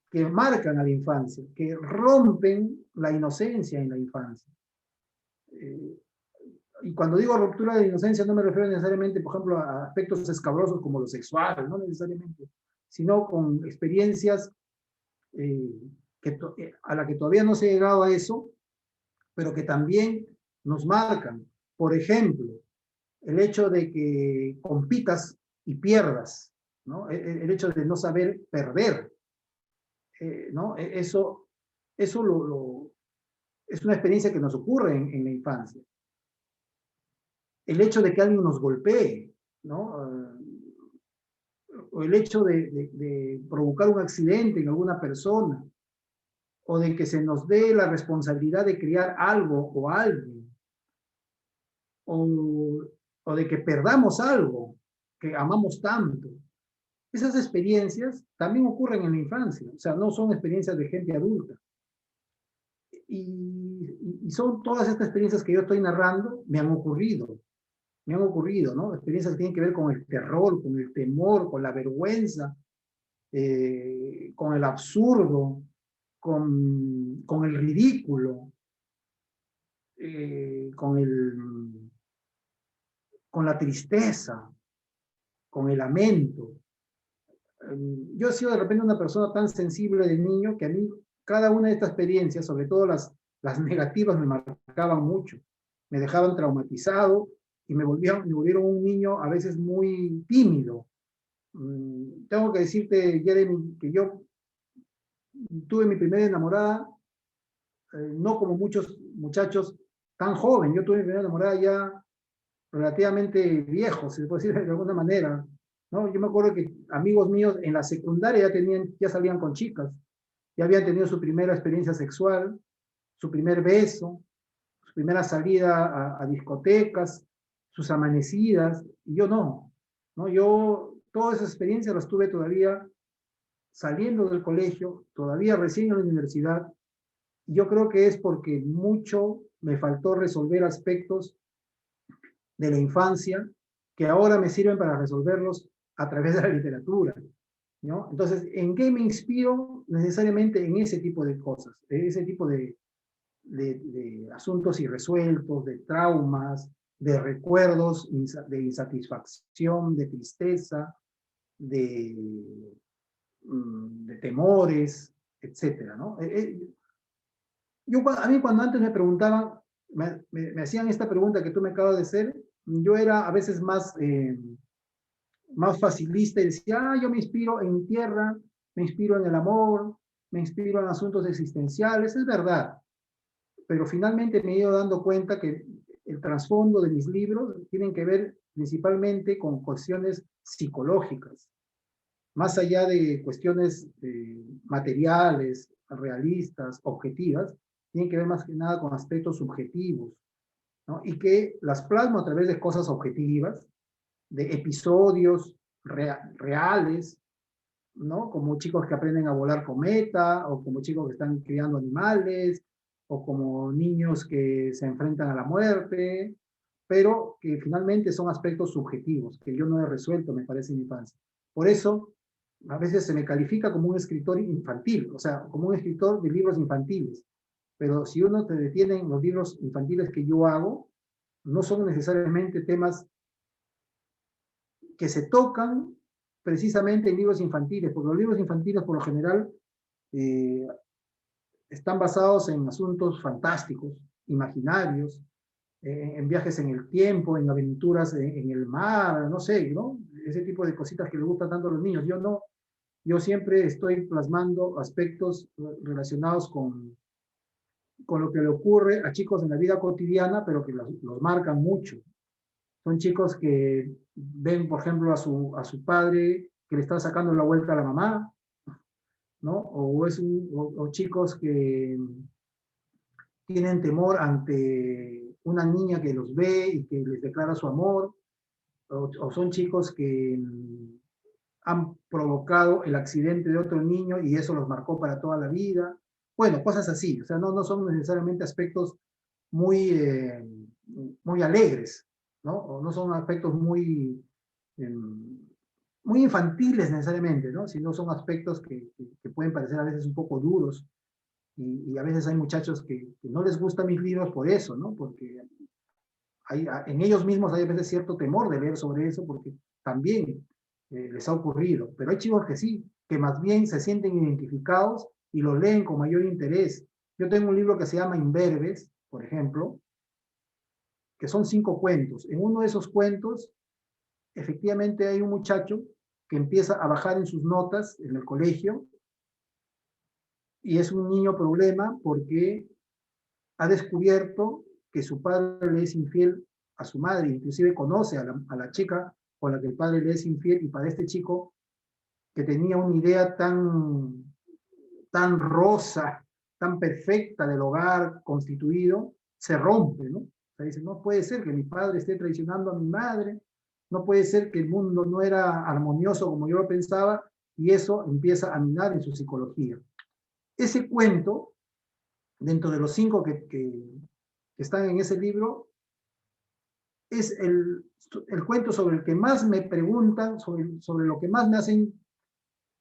que marcan a la infancia, que rompen la inocencia en la infancia. Eh, y cuando digo ruptura de inocencia no me refiero necesariamente, por ejemplo, a aspectos escabrosos como los sexuales, no necesariamente, sino con experiencias eh, a la que todavía no se ha llegado a eso, pero que también nos marcan. Por ejemplo, el hecho de que compitas y pierdas, ¿no? El hecho de no saber perder, ¿no? Eso es una experiencia que nos ocurre en la infancia. El hecho de que alguien nos golpee, ¿no? O el hecho de provocar un accidente en alguna persona, o de que se nos dé la responsabilidad de criar algo o alguien, o, o de que perdamos algo que amamos tanto. Esas experiencias también ocurren en la infancia, o sea, no son experiencias de gente adulta. Y son todas estas experiencias que yo estoy narrando, me han ocurrido, ¿no? Experiencias que tienen que ver con el terror, con el temor, con la vergüenza, con el absurdo, con el ridículo, con con la tristeza, con el lamento. Yo he sido de repente una persona tan sensible de niño que a mí cada una de estas experiencias, sobre todo las negativas, me marcaban mucho, me dejaban traumatizado y me volvieron un niño a veces muy tímido. Tengo que decirte, Jeremy, que yo tuve mi primera enamorada, no como muchos muchachos tan joven, yo tuve mi primera enamorada ya relativamente viejo, si se puede decir de alguna manera, ¿no? Yo me acuerdo que amigos míos en la secundaria ya salían con chicas, ya habían tenido su primera experiencia sexual, su primer beso, su primera salida a discotecas, sus amanecidas, y yo no, ¿no? Yo todas esas experiencias las tuve todavía saliendo del colegio, todavía recién en la universidad. Yo creo que es porque mucho me faltó resolver aspectos de la infancia que ahora me sirven para resolverlos a través de la literatura, ¿no? Entonces, ¿en qué me inspiro? Necesariamente en ese tipo de cosas, en ese tipo de asuntos irresueltos, de traumas, de recuerdos, de insatisfacción, de tristeza, de, de temores, etcétera, ¿no? A mí cuando antes me preguntaban, me hacían esta pregunta que tú me acabas de hacer, yo era a veces más facilista y decía, yo me inspiro en mi tierra, me inspiro en el amor, me inspiro en asuntos existenciales, es verdad, pero finalmente me he ido dando cuenta que el trasfondo de mis libros tienen que ver principalmente con cuestiones psicológicas, más allá de cuestiones materiales, realistas, objetivas, tienen que ver más que nada con aspectos subjetivos, ¿no? Y que las plasmo a través de cosas objetivas, de episodios reales, ¿no? Como chicos que aprenden a volar cometa, o como chicos que están criando animales, o como niños que se enfrentan a la muerte, pero que finalmente son aspectos subjetivos, que yo no he resuelto, me parece, en mi infancia. Por eso, a veces se me califica como un escritor infantil, o sea, como un escritor de libros infantiles. Pero si uno te detiene en los libros infantiles que yo hago, no son necesariamente temas que se tocan precisamente en libros infantiles, porque los libros infantiles por lo general eh, están basados en asuntos fantásticos, imaginarios, en viajes en el tiempo, en aventuras en el mar, no sé, ¿no? Ese tipo de cositas que les gustan tanto a los niños. Yo no, yo siempre estoy plasmando aspectos relacionados con lo que le ocurre a chicos en la vida cotidiana, pero que los marcan mucho. Son chicos que ven, por ejemplo, a su padre que le está sacando la vuelta a la mamá, ¿no? O chicos que tienen temor ante una niña que los ve y que les declara su amor, o son chicos que han provocado el accidente de otro niño y eso los marcó para toda la vida. Bueno, cosas así, o sea, no son necesariamente aspectos muy, muy alegres, ¿no? O no son aspectos eh, muy infantiles necesariamente, ¿no? Sino son aspectos que pueden parecer a veces un poco duros y a veces hay muchachos que no les gustan mis libros por eso, ¿no? Porque en ellos mismos hay a veces cierto temor de leer sobre eso porque también les ha ocurrido, pero hay chicos que sí, que más bien se sienten identificados y lo leen con mayor interés. Yo tengo un libro que se llama Imberbes, por ejemplo, que son 5 cuentos. En uno de esos cuentos, efectivamente hay un muchacho que empieza a bajar en sus notas en el colegio y es un niño problema porque ha descubierto que su padre le es infiel a su madre, inclusive conoce a la chica con la que el padre le es infiel, y para este chico que tenía una idea tan rosa, tan perfecta del hogar constituido, se rompe, ¿no? O sea, dice, no puede ser que mi padre esté traicionando a mi madre, no puede ser que el mundo no era armonioso como yo lo pensaba, y eso empieza a minar en su psicología. Ese cuento, dentro de los 5 que están en ese libro, es el cuento sobre el que más me preguntan, sobre lo que más me hacen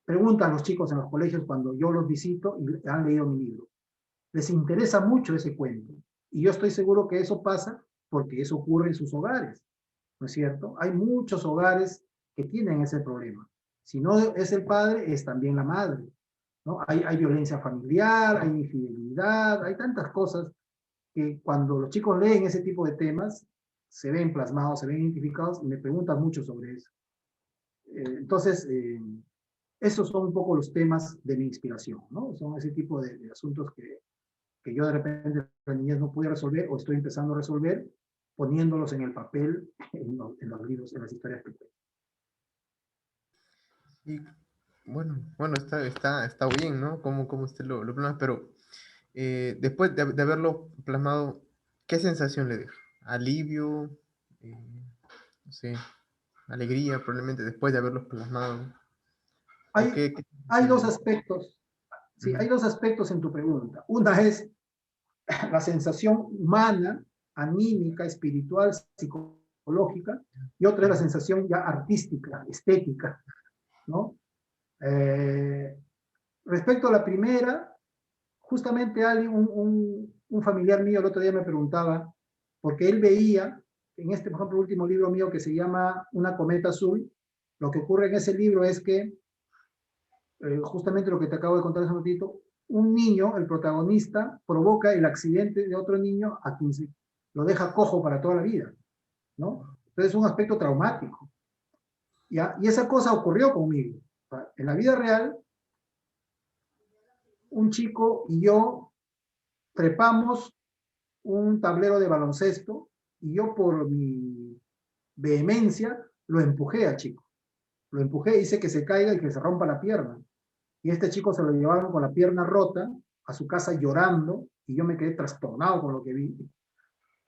preguntan los chicos en los colegios cuando yo los visito y han leído mi libro. Les interesa mucho ese cuento. Y yo estoy seguro que eso pasa porque eso ocurre en sus hogares, ¿no es cierto? Hay muchos hogares que tienen ese problema. Si no es el padre, es también la madre, ¿no? Hay violencia familiar, hay infidelidad, hay tantas cosas que cuando los chicos leen ese tipo de temas, se ven plasmados, se ven identificados y me preguntan mucho sobre eso. Entonces, esos son un poco los temas de mi inspiración, ¿no? Son ese tipo de asuntos que yo de repente en la niñez no pude resolver o estoy empezando a resolver poniéndolos en el papel, en los libros, en las historias que cuento. Y bueno, está bien, ¿no? Como usted lo plasma, pero después de haberlo plasmado, ¿qué sensación le deja? ¿Alivio? No sé, alegría, probablemente después de haberlos plasmado. ¿O Hay, qué hay sensación le dos deja? aspectos, sí, Ujú. hay dos aspectos en tu pregunta. Una es la sensación humana, anímica, espiritual, psicológica, y otra es la sensación ya artística, estética, ¿no? Eh, Respecto a la primera, justamente alguien, un familiar mío el otro día me preguntaba, porque él veía, en este, por ejemplo, último libro mío que se llama Una cometa azul, lo que ocurre en ese libro es que justamente lo que te acabo de contar hace un ratito, un niño, el protagonista, provoca el accidente de otro niño a quien lo deja cojo para toda la vida, ¿no? Entonces es un aspecto traumático, ¿ya? Y esa cosa ocurrió conmigo. O sea, en la vida real, un chico y yo trepamos un tablero de baloncesto y yo por mi vehemencia lo empujé al chico. Lo empujé, hice que se caiga y que se rompa la pierna. Y este chico se lo llevaron con la pierna rota a su casa llorando y yo me quedé trastornado con lo que vi,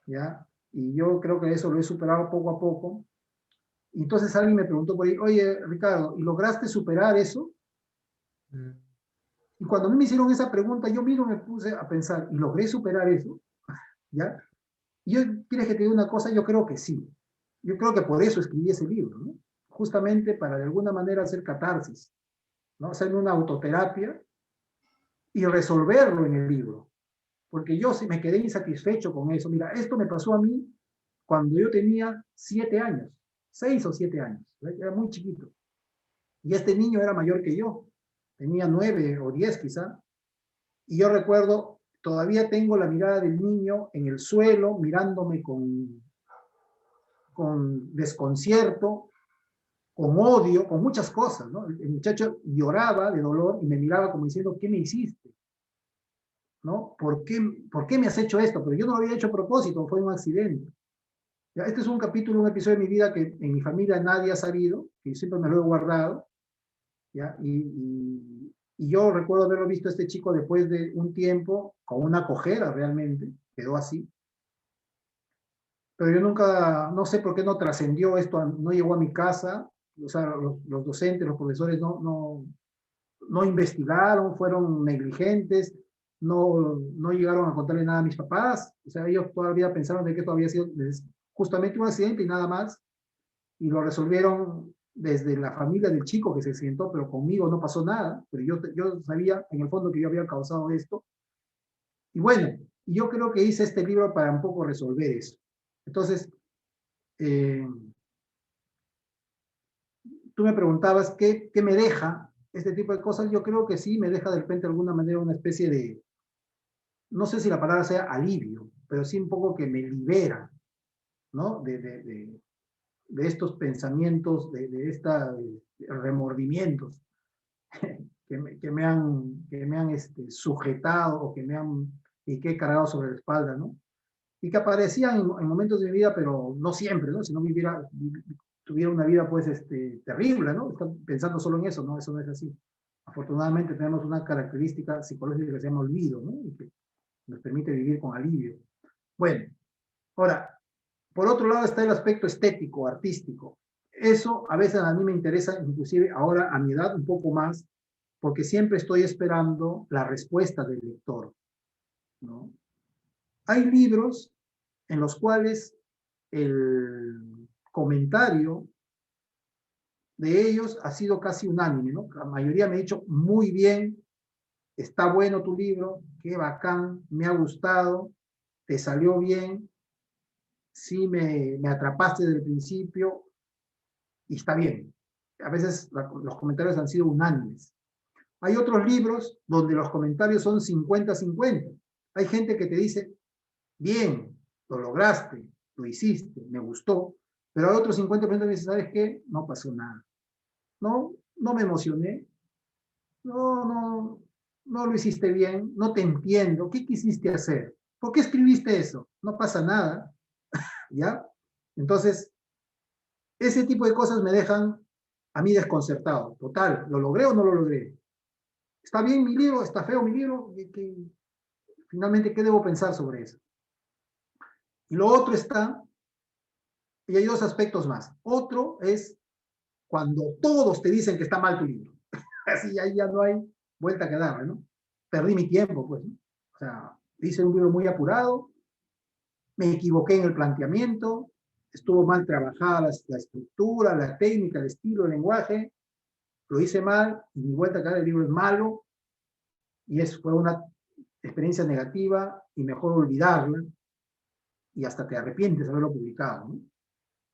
¿ya? Y yo creo que eso lo he superado poco a poco. Y entonces alguien me preguntó por ahí, oye, Ricardo, ¿y lograste superar eso? Mm. Y cuando a mí me hicieron esa pregunta, yo mismo me puse a pensar, ¿y logré superar eso? ¿Ya? Y yo, ¿quieres que te diga una cosa? Yo creo que sí. Yo creo que por eso escribí ese libro, ¿no? Justamente para de alguna manera hacer catarsis, ¿no? Hacer una autoterapia y resolverlo en el libro. Porque yo me quedé insatisfecho con eso. Mira, esto me pasó a mí cuando yo tenía 7 años, 6 o 7 años, era muy chiquito. Y este niño era mayor que yo, tenía 9 o 10 quizá. Y yo recuerdo, todavía tengo la mirada del niño en el suelo, mirándome con desconcierto, con odio, con muchas cosas, ¿no? El muchacho lloraba de dolor y me miraba como diciendo, ¿qué me hiciste? ¿No? ¿Por qué me has hecho esto? Pero yo no lo había hecho a propósito, fue un accidente. ¿Ya? Este es un capítulo, un episodio de mi vida que en mi familia nadie ha sabido, que siempre me lo he guardado, ¿ya? Y yo recuerdo haberlo visto a este chico después de un tiempo, con una cojera realmente, quedó así. Pero yo nunca, no sé por qué no trascendió esto, no llegó a mi casa, o sea, los docentes, los profesores no investigaron, fueron negligentes, no llegaron a contarle nada a mis papás, o sea, ellos todavía pensaron de que esto había sido justamente un accidente y nada más, y lo resolvieron desde la familia del chico que se accidentó, pero conmigo no pasó nada, pero yo sabía en el fondo que yo había causado esto, y bueno, yo creo que hice este libro para un poco resolver eso. Entonces, eh, tú me preguntabas qué me deja este tipo de cosas, yo creo que sí me deja de repente de alguna manera una especie de, no sé si la palabra sea alivio, pero sí un poco que me libera, ¿no? De estos pensamientos, de estos remordimientos que me han sujetado o y que he cargado sobre la espalda, ¿no? Y que aparecían en momentos de mi vida, pero no siempre, ¿no? Si no tuviera una vida, pues, terrible, ¿no? Están pensando solo en eso, ¿no? Eso no es así. Afortunadamente tenemos una característica psicológica que se llama olvido, ¿no? Y que nos permite vivir con alivio. Bueno, ahora, por otro lado está el aspecto estético, artístico. Eso a veces a mí me interesa, inclusive ahora a mi edad un poco más, porque siempre estoy esperando la respuesta del lector, ¿no? Hay libros en los cuales el comentario de ellos ha sido casi unánime, ¿no? La mayoría me ha dicho, muy bien, está bueno tu libro, qué bacán, me ha gustado, te salió bien, sí me atrapaste desde el principio y está bien. A veces los comentarios han sido unánimes. Hay otros libros donde los comentarios son 50-50. Hay gente que te dice, bien, lo lograste, lo hiciste, me gustó, pero hay otros 50% que dicen, ¿sabes qué? No pasó nada. No me emocioné, no lo hiciste bien, no te entiendo, ¿qué quisiste hacer? ¿Por qué escribiste eso? No pasa nada, ¿ya? Entonces, ese tipo de cosas me dejan a mí desconcertado. Total, ¿lo logré o no lo logré? ¿Está bien mi libro? ¿Está feo mi libro? Finalmente, ¿qué debo pensar sobre eso? Y lo otro está, y hay dos aspectos más. Otro es cuando todos te dicen que está mal tu libro. Así ahí ya no hay vuelta que darle, ¿no? Perdí mi tiempo, pues, ¿no? O sea, hice un libro muy apurado, me equivoqué en el planteamiento, estuvo mal trabajada la estructura, la técnica, el estilo, el lenguaje, lo hice mal, y mi vuelta que dar, el libro es malo, y eso fue una experiencia negativa, y mejor olvidarla, y hasta te arrepientes de haberlo publicado, ¿no?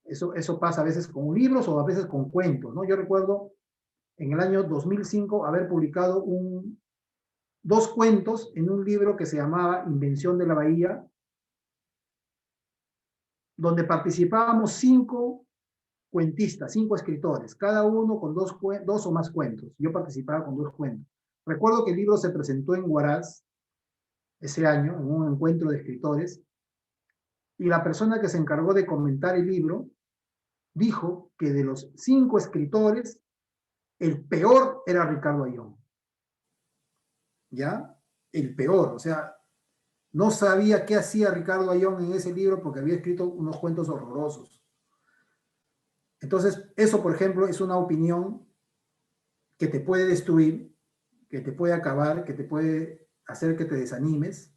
Eso pasa a veces con libros o a veces con cuentos, ¿no? Yo recuerdo en el año 2005 haber publicado dos cuentos en un libro que se llamaba Invención de la Bahía, donde participábamos 5 cuentistas, 5 escritores, cada uno con dos o más cuentos. Yo participaba con 2 cuentos. Recuerdo que el libro se presentó en Huaraz ese año, en un encuentro de escritores, y la persona que se encargó de comentar el libro dijo que de los 5 escritores, el peor era Ricardo Ayón. ¿Ya? El peor, o sea, no sabía qué hacía Ricardo Ayón en ese libro porque había escrito unos cuentos horrorosos. Entonces, eso, por ejemplo, es una opinión que te puede destruir, que te puede acabar, que te puede hacer que te desanimes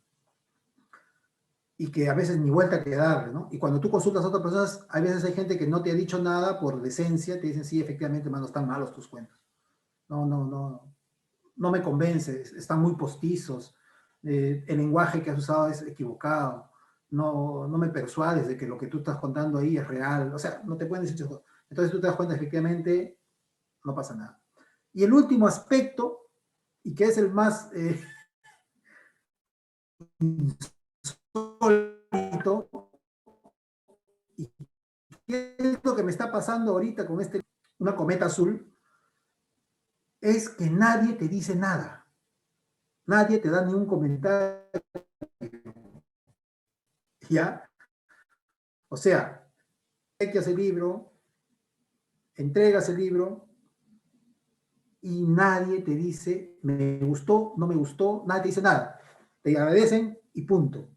y que a veces ni vuelta que darle, ¿no? Y cuando tú consultas a otras personas, a veces hay gente que no te ha dicho nada por decencia, te dicen, sí, efectivamente, mano, están malos tus cuentos. No me convence, están muy postizos, el lenguaje que has usado es equivocado, no me persuades de que lo que tú estás contando ahí es real, o sea, no te pueden decir eso. Entonces tú te das cuenta, efectivamente, no pasa nada. Y el último aspecto, y que es el más insólito, y qué es lo que me está pasando ahorita con una cometa azul, es que nadie te dice nada. Nadie te da ni un comentario. ¿Ya? O sea, que hace el libro, entregas el libro y nadie te dice, me gustó, no me gustó, nadie te dice nada. Te agradecen y punto.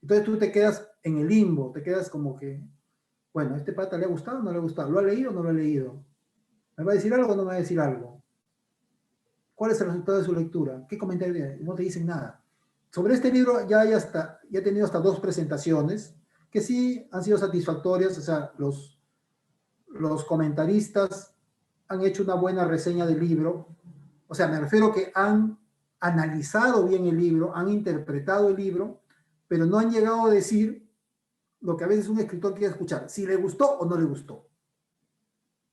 Entonces tú te quedas en el limbo, te quedas como que, bueno, ¿a este pata le ha gustado o no le ha gustado? ¿Lo ha leído o no lo ha leído? ¿Me va a decir algo o no me va a decir algo? ¿Cuál es el resultado de su lectura? ¿Qué comentario tiene? No te dicen nada. Sobre este libro ya he tenido hasta 2 presentaciones que sí han sido satisfactorias, o sea, los comentaristas han hecho una buena reseña del libro, o sea, me refiero que han analizado bien el libro, han interpretado el libro, pero no han llegado a decir lo que a veces un escritor quiere escuchar, si le gustó o no le gustó.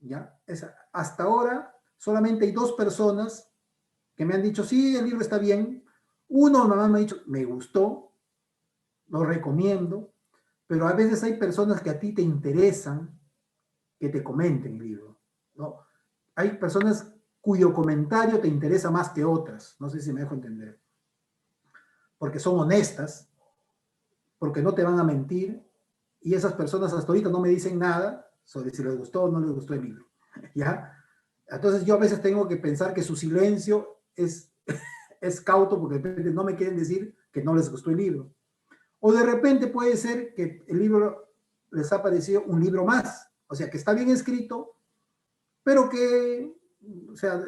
¿Ya? Hasta ahora solamente hay 2 personas que me han dicho, sí, el libro está bien. Uno nomás me ha dicho, me gustó, lo recomiendo, pero a veces hay personas que a ti te interesan que te comenten el libro, ¿no? Hay personas cuyo comentario te interesa más que otras, no sé si me dejo entender, porque son honestas, porque no te van a mentir, y esas personas hasta ahorita no me dicen nada sobre si les gustó o no les gustó el libro, ¿ya? Entonces yo a veces tengo que pensar que su silencio es cauto porque de repente no me quieren decir que no les gustó el libro. O de repente puede ser que el libro les ha parecido un libro más, o sea, que está bien escrito, pero que, o sea,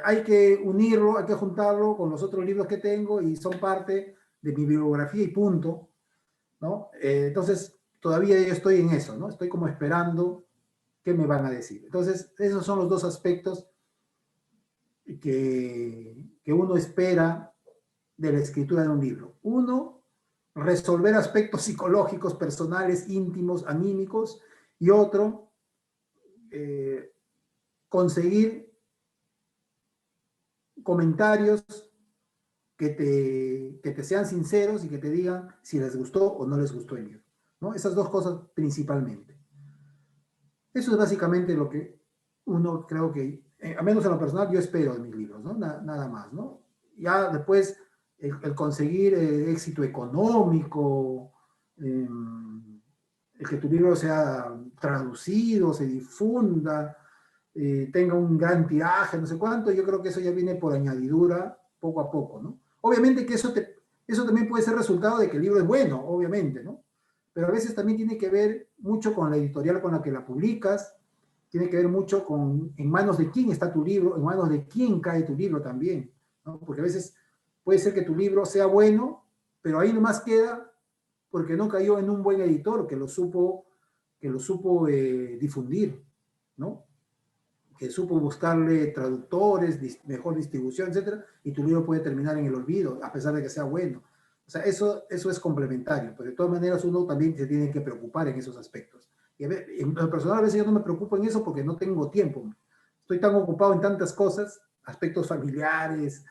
hay que unirlo, hay que juntarlo con los otros libros que tengo y son parte de mi bibliografía y punto, ¿no? Entonces, todavía yo estoy en eso, ¿no? Estoy como esperando qué me van a decir. Entonces, esos son los 2 aspectos que uno espera de la escritura de un libro. Uno, resolver aspectos psicológicos, personales, íntimos, anímicos, y otro, conseguir comentarios que te sean sinceros y que te digan si les gustó o no les gustó el libro, ¿no? Esas 2 cosas principalmente. Eso es básicamente lo que uno creo que, a menos en lo personal, yo espero de mis libros, ¿no? Nada más, ¿no? Ya después el conseguir éxito económico, el que tu libro sea traducido, se difunda, tenga un gran tiraje, no sé cuánto, yo creo que eso ya viene por añadidura poco a poco, ¿no? Obviamente que eso también puede ser resultado de que el libro es bueno, obviamente, ¿no? Pero a veces también tiene que ver mucho con la editorial con la que la publicas, tiene que ver mucho con en manos de quién está tu libro, en manos de quién cae tu libro también, ¿no? Porque a veces puede ser que tu libro sea bueno, pero ahí nomás queda porque no cayó en un buen editor que lo supo difundir, ¿no? Que supo buscarle traductores, mejor distribución, etcétera, y tu libro puede terminar en el olvido, a pesar de que sea bueno. O sea, eso es complementario, pero de todas maneras uno también se tiene que preocupar en esos aspectos. Y en lo personal a veces yo no me preocupo en eso porque no tengo tiempo. estoy tan ocupado en tantas cosas, aspectos familiares,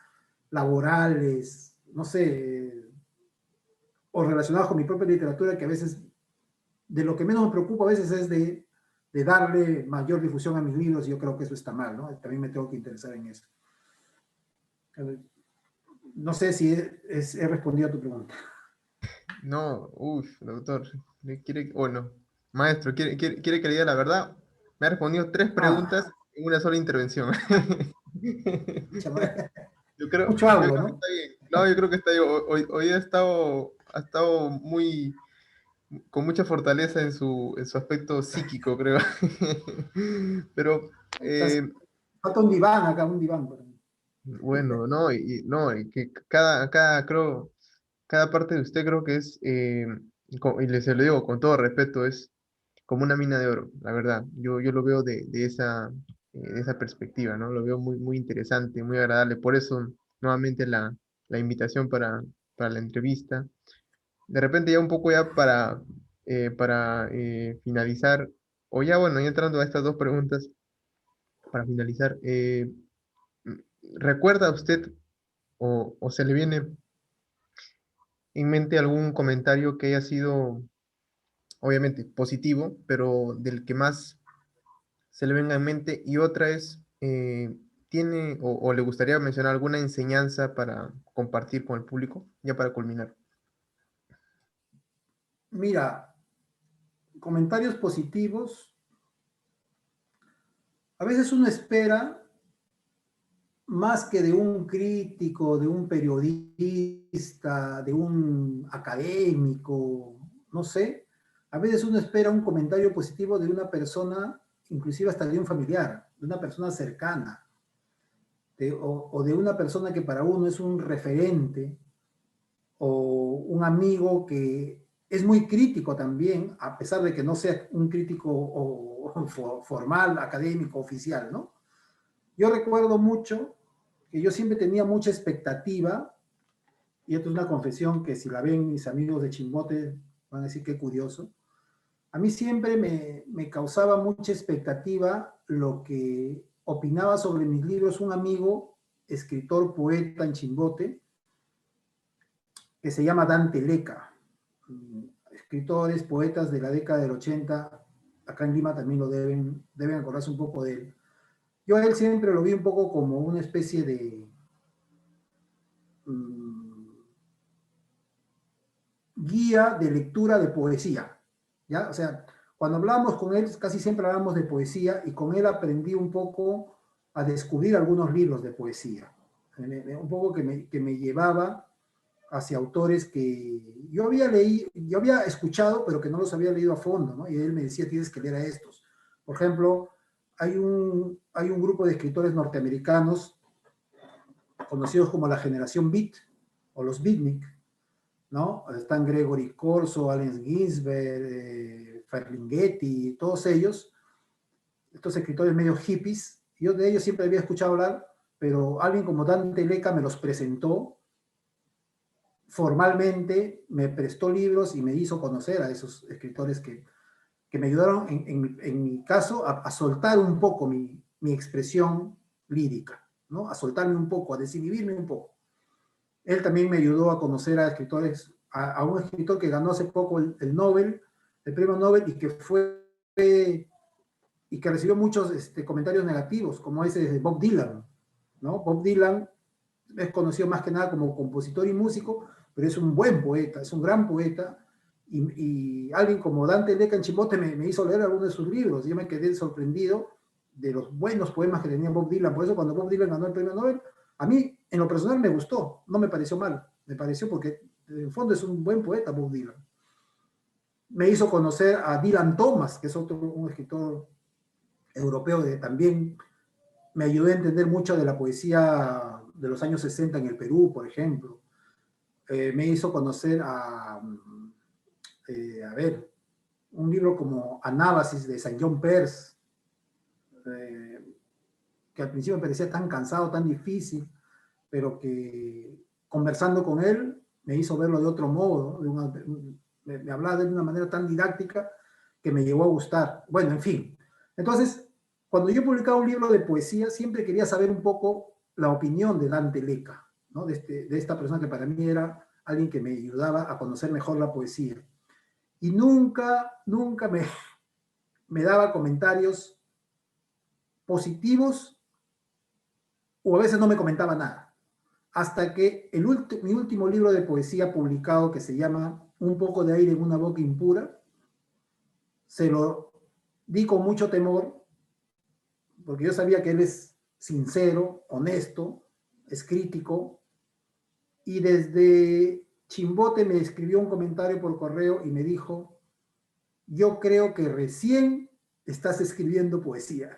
laborales, no sé, o relacionados con mi propia literatura, que a veces, de lo que menos me preocupa a veces es de darle mayor difusión a mis libros, y yo creo que eso está mal, ¿no? También me tengo que interesar en eso. No sé si he respondido a tu pregunta. No, uff, doctor, quiere, bueno, maestro, quiere que le diga la verdad. Me ha respondido tres Ah, preguntas en una sola intervención. chama- Yo creo, mucho yo hablo, creo que ¿no? está bien. No, yo creo que está bien. Hoy ha estado muy, con mucha fortaleza en su aspecto psíquico, creo. Pero, Falta un diván acá, un diván. bueno, no, no, y que creo, cada parte de usted creo que es, y se lo digo con todo respeto, es como una mina de oro, la verdad. Yo lo veo de esa perspectiva, ¿no? Lo veo muy, muy interesante, muy agradable. Por eso, nuevamente, la invitación para la entrevista. De repente, ya un poco ya para finalizar, o ya, bueno, ya entrando a estas dos preguntas, para finalizar, ¿recuerda usted o se le viene en mente algún comentario que haya sido, obviamente, positivo, pero del que más se le venga en mente? Y otra es, ¿tiene o le gustaría mencionar alguna enseñanza para compartir con el público? Ya para culminar. Mira, comentarios positivos. A veces uno espera más que de un crítico, de un periodista, de un académico, no sé. A veces uno espera un comentario positivo de una persona, inclusive hasta de un familiar, de una persona cercana, o de una persona que para uno es un referente, o un amigo que es muy crítico también, a pesar de que no sea un crítico formal, académico, oficial, ¿no? Yo recuerdo mucho que yo siempre tenía mucha expectativa, y esto es una confesión que si la ven mis amigos de Chimbote van a decir qué curioso. A mí siempre me causaba mucha expectativa lo que opinaba sobre mis libros un amigo, escritor, poeta en Chimbote, que se llama Dante Leca. Escritores, poetas de la década del 80, acá en Lima también lo deben acordarse un poco de él. Yo a él siempre lo vi un poco como una especie de guía de lectura de poesía, ¿ya? O sea, cuando hablábamos con él, casi siempre hablábamos de poesía, y con él aprendí un poco a descubrir algunos libros de poesía, un poco que me llevaba hacia autores que yo había leído, yo había escuchado, pero que no los había leído a fondo, ¿no? Y él me decía, tienes que leer a estos. Por ejemplo, hay un grupo de escritores norteamericanos conocidos como la generación Beat, o los Beatnik, ¿no? Están Gregory Corso, Allen Ginsberg, Ferlinghetti, todos ellos, estos escritores medio hippies. Yo de ellos siempre había escuchado hablar, pero alguien como Dante Leca me los presentó formalmente, me prestó libros y me hizo conocer a esos escritores que me ayudaron, en mi caso, a soltar un poco mi expresión lírica, ¿no? A soltarme un poco, a desinhibirme un poco. Él también me ayudó a conocer a escritores, a un escritor que ganó hace poco el Nobel, el premio Nobel, y que recibió muchos comentarios negativos, como ese de Bob Dylan, ¿no? Bob Dylan es conocido más que nada como compositor y músico, pero es un buen poeta, es un gran poeta, y alguien como Dante Leca en Chimbote me hizo leer algunos de sus libros, y yo me quedé sorprendido de los buenos poemas que tenía Bob Dylan. Por eso cuando Bob Dylan ganó el premio Nobel, a mí en lo personal me gustó, no me pareció mal, me pareció porque en el fondo es un buen poeta Bob Dylan. Me hizo conocer a Dylan Thomas, que es un escritor europeo que también me ayudó a entender mucho de la poesía de los años 60 en el Perú, por ejemplo. Me hizo conocer a ver, un libro como Anábasis de Saint John Peirce, eh, que al principio me parecía tan cansado, tan difícil, pero que conversando con él me hizo verlo de otro modo, me hablaba de una manera tan didáctica que me llegó a gustar. Bueno, en fin. Entonces, cuando yo publicaba un libro de poesía, siempre quería saber un poco la opinión de Dante Leca, ¿no? De esta persona que para mí era alguien que me ayudaba a conocer mejor la poesía. Y nunca me daba comentarios positivos, o a veces no me comentaba nada. Hasta que mi último libro de poesía publicado, que se llama Un poco de aire en una boca impura, se lo di con mucho temor, porque yo sabía que él es sincero, honesto, es crítico, y desde Chimbote me escribió un comentario por correo y me dijo: yo creo que recién estás escribiendo poesía.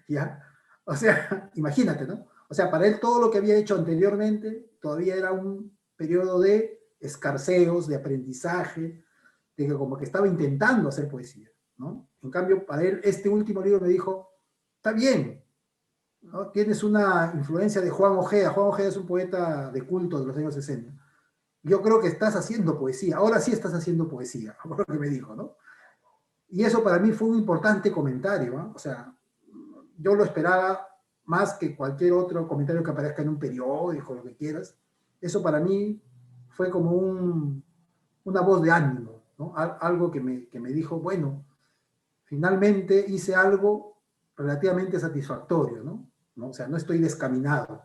¿Ya? O sea, imagínate, ¿no? O sea, para él todo lo que había hecho anteriormente todavía era un periodo de escarceos, de aprendizaje, de que como que estaba intentando hacer poesía, ¿no? En cambio, para él este último libro me dijo: está bien, ¿no? Tienes una influencia de Juan Ojeda. Juan Ojeda es un poeta de culto de los años 60. Yo creo que estás haciendo poesía, ahora sí estás haciendo poesía, por lo que me dijo, ¿no? Y eso para mí fue un importante comentario, ¿no? O sea, yo lo esperaba más que cualquier otro comentario que aparezca en un periódico, lo que quieras. Eso para mí fue como una voz de ánimo, ¿no? Algo que me dijo, bueno, finalmente hice algo relativamente satisfactorio, ¿no? ¿No? O sea, no estoy descaminado.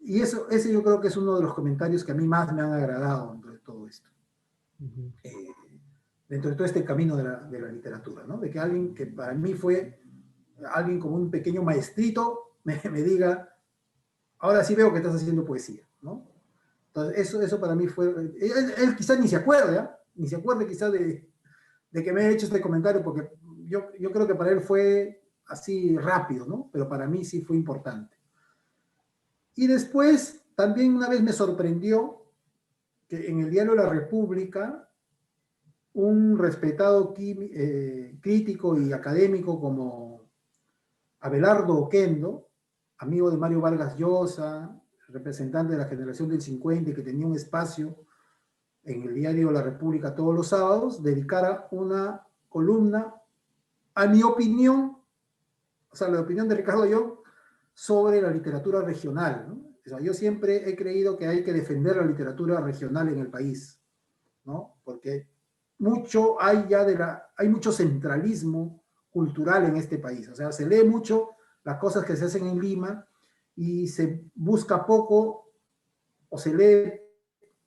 Y eso, ese yo creo que es uno de los comentarios que a mí más me han agradado dentro de todo esto. Eh, Dentro de todo este camino de la literatura, ¿no? De que alguien que para mí fue alguien como un pequeño maestrito me diga: ahora sí veo que estás haciendo poesía, ¿no? Entonces, eso para mí fue... Él quizás ni se acuerde, ¿eh? Ni se acuerde quizás de que me he hecho este comentario, porque yo creo que para él fue así rápido, ¿no? Pero para mí sí fue importante. Y después, también una vez me sorprendió que en el diario La República, un respetado crítico y académico como Abelardo Oquendo, amigo de Mario Vargas Llosa, representante de la generación del 50, que tenía un espacio en el diario La República todos los sábados, dedicara una columna a mi opinión, o sea, la opinión de Ricardo Young sobre la literatura regional, ¿no? O sea, yo siempre he creído que hay que defender la literatura regional en el país, ¿no? Porque hay mucho centralismo cultural en este país. O sea, se lee mucho las cosas que se hacen en Lima y se busca poco, o se lee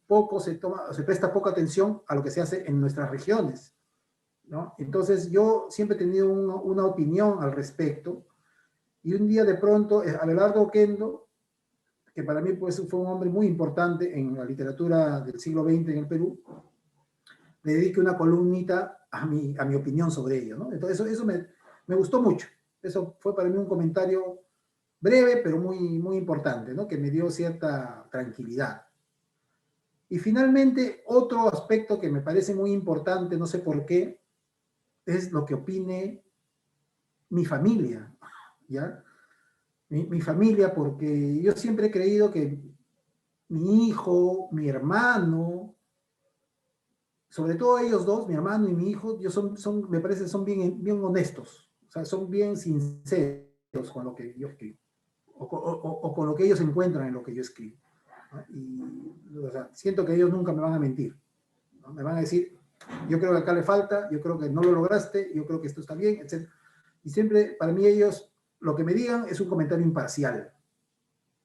poco, o se presta poca atención a lo que se hace en nuestras regiones, ¿no? Entonces yo siempre he tenido una opinión al respecto, y un día de pronto Abelardo Oquendo, que para mí pues, fue un hombre muy importante en la literatura del siglo XX en el Perú, le dedique una columnita a mi opinión sobre ello, ¿no? Entonces eso me gustó mucho. Eso fue para mí un comentario breve, pero muy importante, ¿no? Que me dio cierta tranquilidad. Y finalmente, otro aspecto que me parece muy importante, no sé por qué, es lo que opine mi familia, ¿ya? Mi familia, porque yo siempre he creído que mi hijo, mi hermano, sobre todo ellos dos, mi hermano y mi hijo, me parece que son bien honestos, o sea, son bien sinceros con lo que yo escribo, o con lo que ellos encuentran en lo que yo escribo, ¿no? Y o sea, siento que ellos nunca me van a mentir, ¿no? Me van a decir: yo creo que acá le falta, yo creo que no lo lograste, yo creo que esto está bien, etc. Y siempre, para mí, ellos, lo que me digan es un comentario imparcial,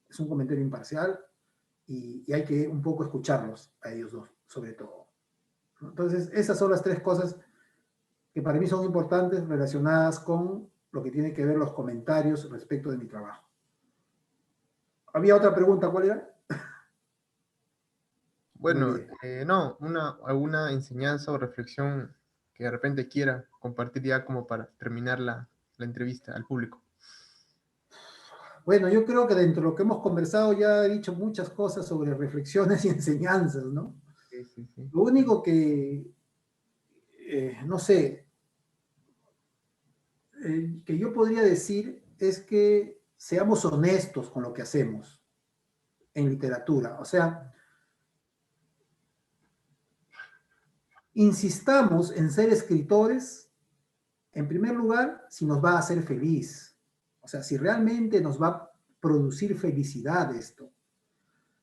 es un comentario imparcial, y hay que un poco escucharlos a ellos dos, sobre todo. Entonces, esas son las tres cosas que para mí son importantes relacionadas con lo que tiene que ver los comentarios respecto de mi trabajo. ¿Había otra pregunta? ¿Cuál era? Me Bueno, olvidé. no, alguna enseñanza o reflexión que de repente quiera compartir ya como para terminar la entrevista al público. Bueno, yo creo que dentro de lo que hemos conversado ya he dicho muchas cosas sobre reflexiones y enseñanzas, ¿no? Sí, sí, sí. Lo único que, no sé, que yo podría decir es que seamos honestos con lo que hacemos en literatura. O sea, insistamos en ser escritores En primer lugar, si nos va a hacer feliz. O sea, si realmente nos va a producir felicidad esto.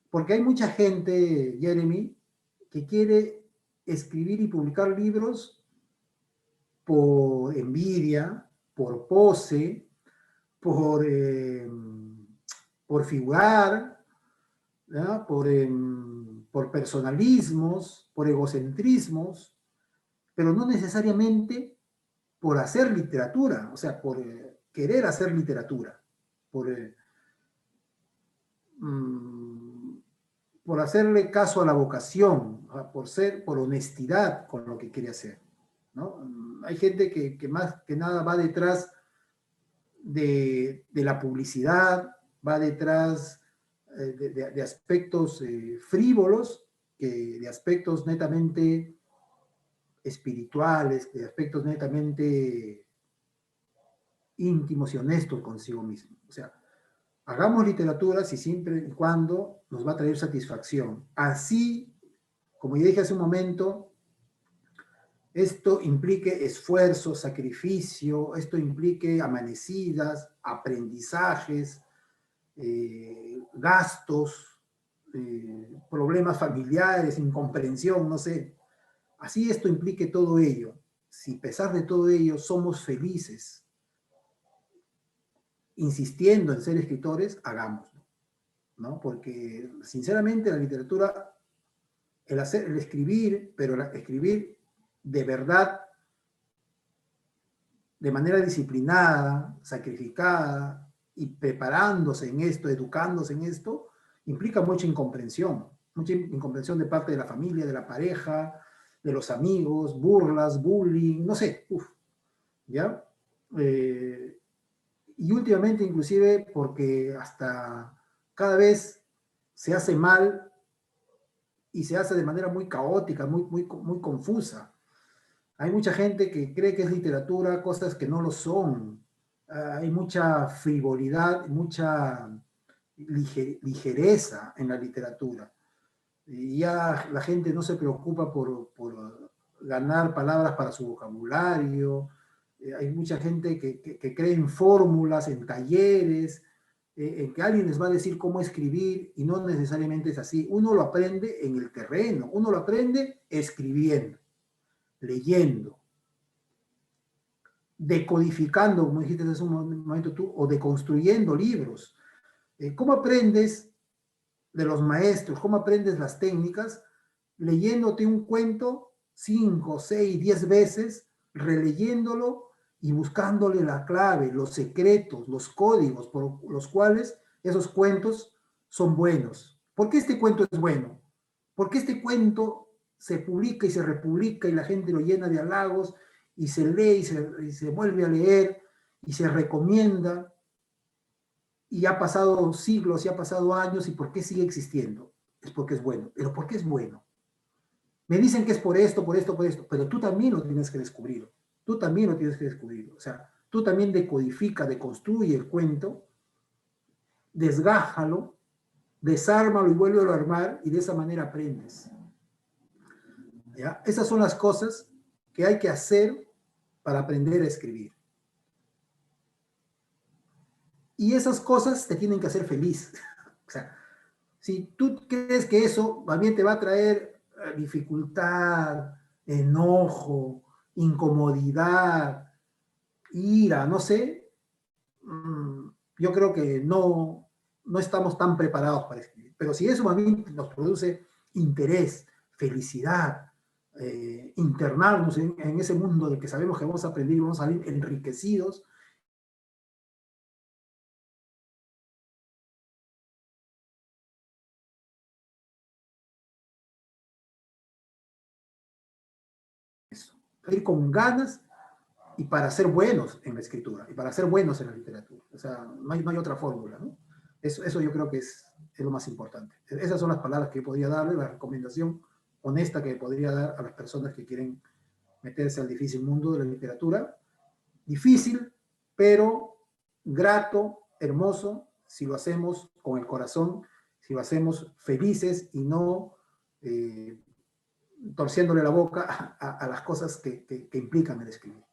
Porque hay mucha gente, Jeremy, que quiere escribir y publicar libros por envidia, por pose, por, por figurar, ¿ya? Por personalismos, por egocentrismos, pero no necesariamente por hacer literatura, o sea, por querer hacer literatura, por, mm, por hacerle caso a la vocación, por honestidad con lo que quiere hacer, ¿no? Hay gente que más que nada va detrás de la publicidad, va detrás de aspectos frívolos, que de aspectos netamente espirituales, de aspectos netamente íntimos y honestos consigo mismo. O sea, hagamos literatura si siempre y cuando nos va a traer satisfacción. Así, como ya dije hace un momento, esto implique esfuerzo, sacrificio, esto implique amanecidas, aprendizajes, gastos, problemas familiares, incomprensión, no sé. Así esto implique todo ello. Si a pesar de todo ello somos felices, insistiendo en ser escritores, hagámoslo, ¿no? Porque sinceramente la literatura, el escribir, pero escribir de verdad, de manera disciplinada, sacrificada y preparándose en esto, educándose en esto, implica mucha incomprensión de parte de la familia, de la pareja, de los amigos, burlas, bullying, no sé, ¿ya? Y últimamente inclusive porque hasta cada vez se hace mal y se hace de manera muy caótica, muy confusa. Hay mucha gente que cree que es literatura, cosas que no lo son. Hay mucha frivolidad, mucha ligereza en la literatura. Y ya la gente no se preocupa por ganar palabras para su vocabulario. Hay mucha gente que cree en fórmulas, en talleres, en que alguien les va a decir cómo escribir y no necesariamente es así. Uno lo aprende en el terreno, uno lo aprende escribiendo, leyendo, decodificando, como dijiste hace un momento tú, o deconstruyendo libros. ¿Cómo aprendes de los maestros? ¿Cómo aprendes las técnicas? Leyéndote un cuento 5, 6, 10 veces, releyéndolo y buscándole la clave, los secretos, los códigos por los cuales esos cuentos son buenos. ¿Por qué este cuento es bueno? ¿Por qué este cuento se publica y se republica y la gente lo llena de halagos y se lee y se vuelve a leer y se recomienda? Y ha pasado siglos y ha pasado años, ¿y por qué sigue existiendo? Es porque es bueno. ¿Pero por qué es bueno? Me dicen que es por esto, por esto, por esto, pero tú también lo tienes que descubrir. Tú también lo tienes que descubrir. O sea, tú también decodifica, deconstruye el cuento, desgájalo, desármalo y vuélvelo a armar, y de esa manera aprendes. ¿Ya? Esas son las cosas que hay que hacer para aprender a escribir. Y esas cosas te tienen que hacer feliz. O sea, si tú crees que eso también te va a traer dificultad, enojo, incomodidad, ira, no sé, yo creo que no estamos tan preparados para escribir. Pero si eso a mí nos produce interés, felicidad, internarnos en ese mundo del que sabemos que vamos a aprender y vamos a salir enriquecidos, eso, ir con ganas y para ser buenos en la escritura y para ser buenos en la literatura. O sea, no hay otra fórmula, ¿no? Eso yo creo que es lo más importante. Esas son las palabras que podría darle, la recomendación honesta que podría dar a las personas que quieren meterse al difícil mundo de la literatura. Difícil, pero grato, hermoso, si lo hacemos con el corazón, si lo hacemos felices y no torciéndole la boca a las cosas que implican el escribir.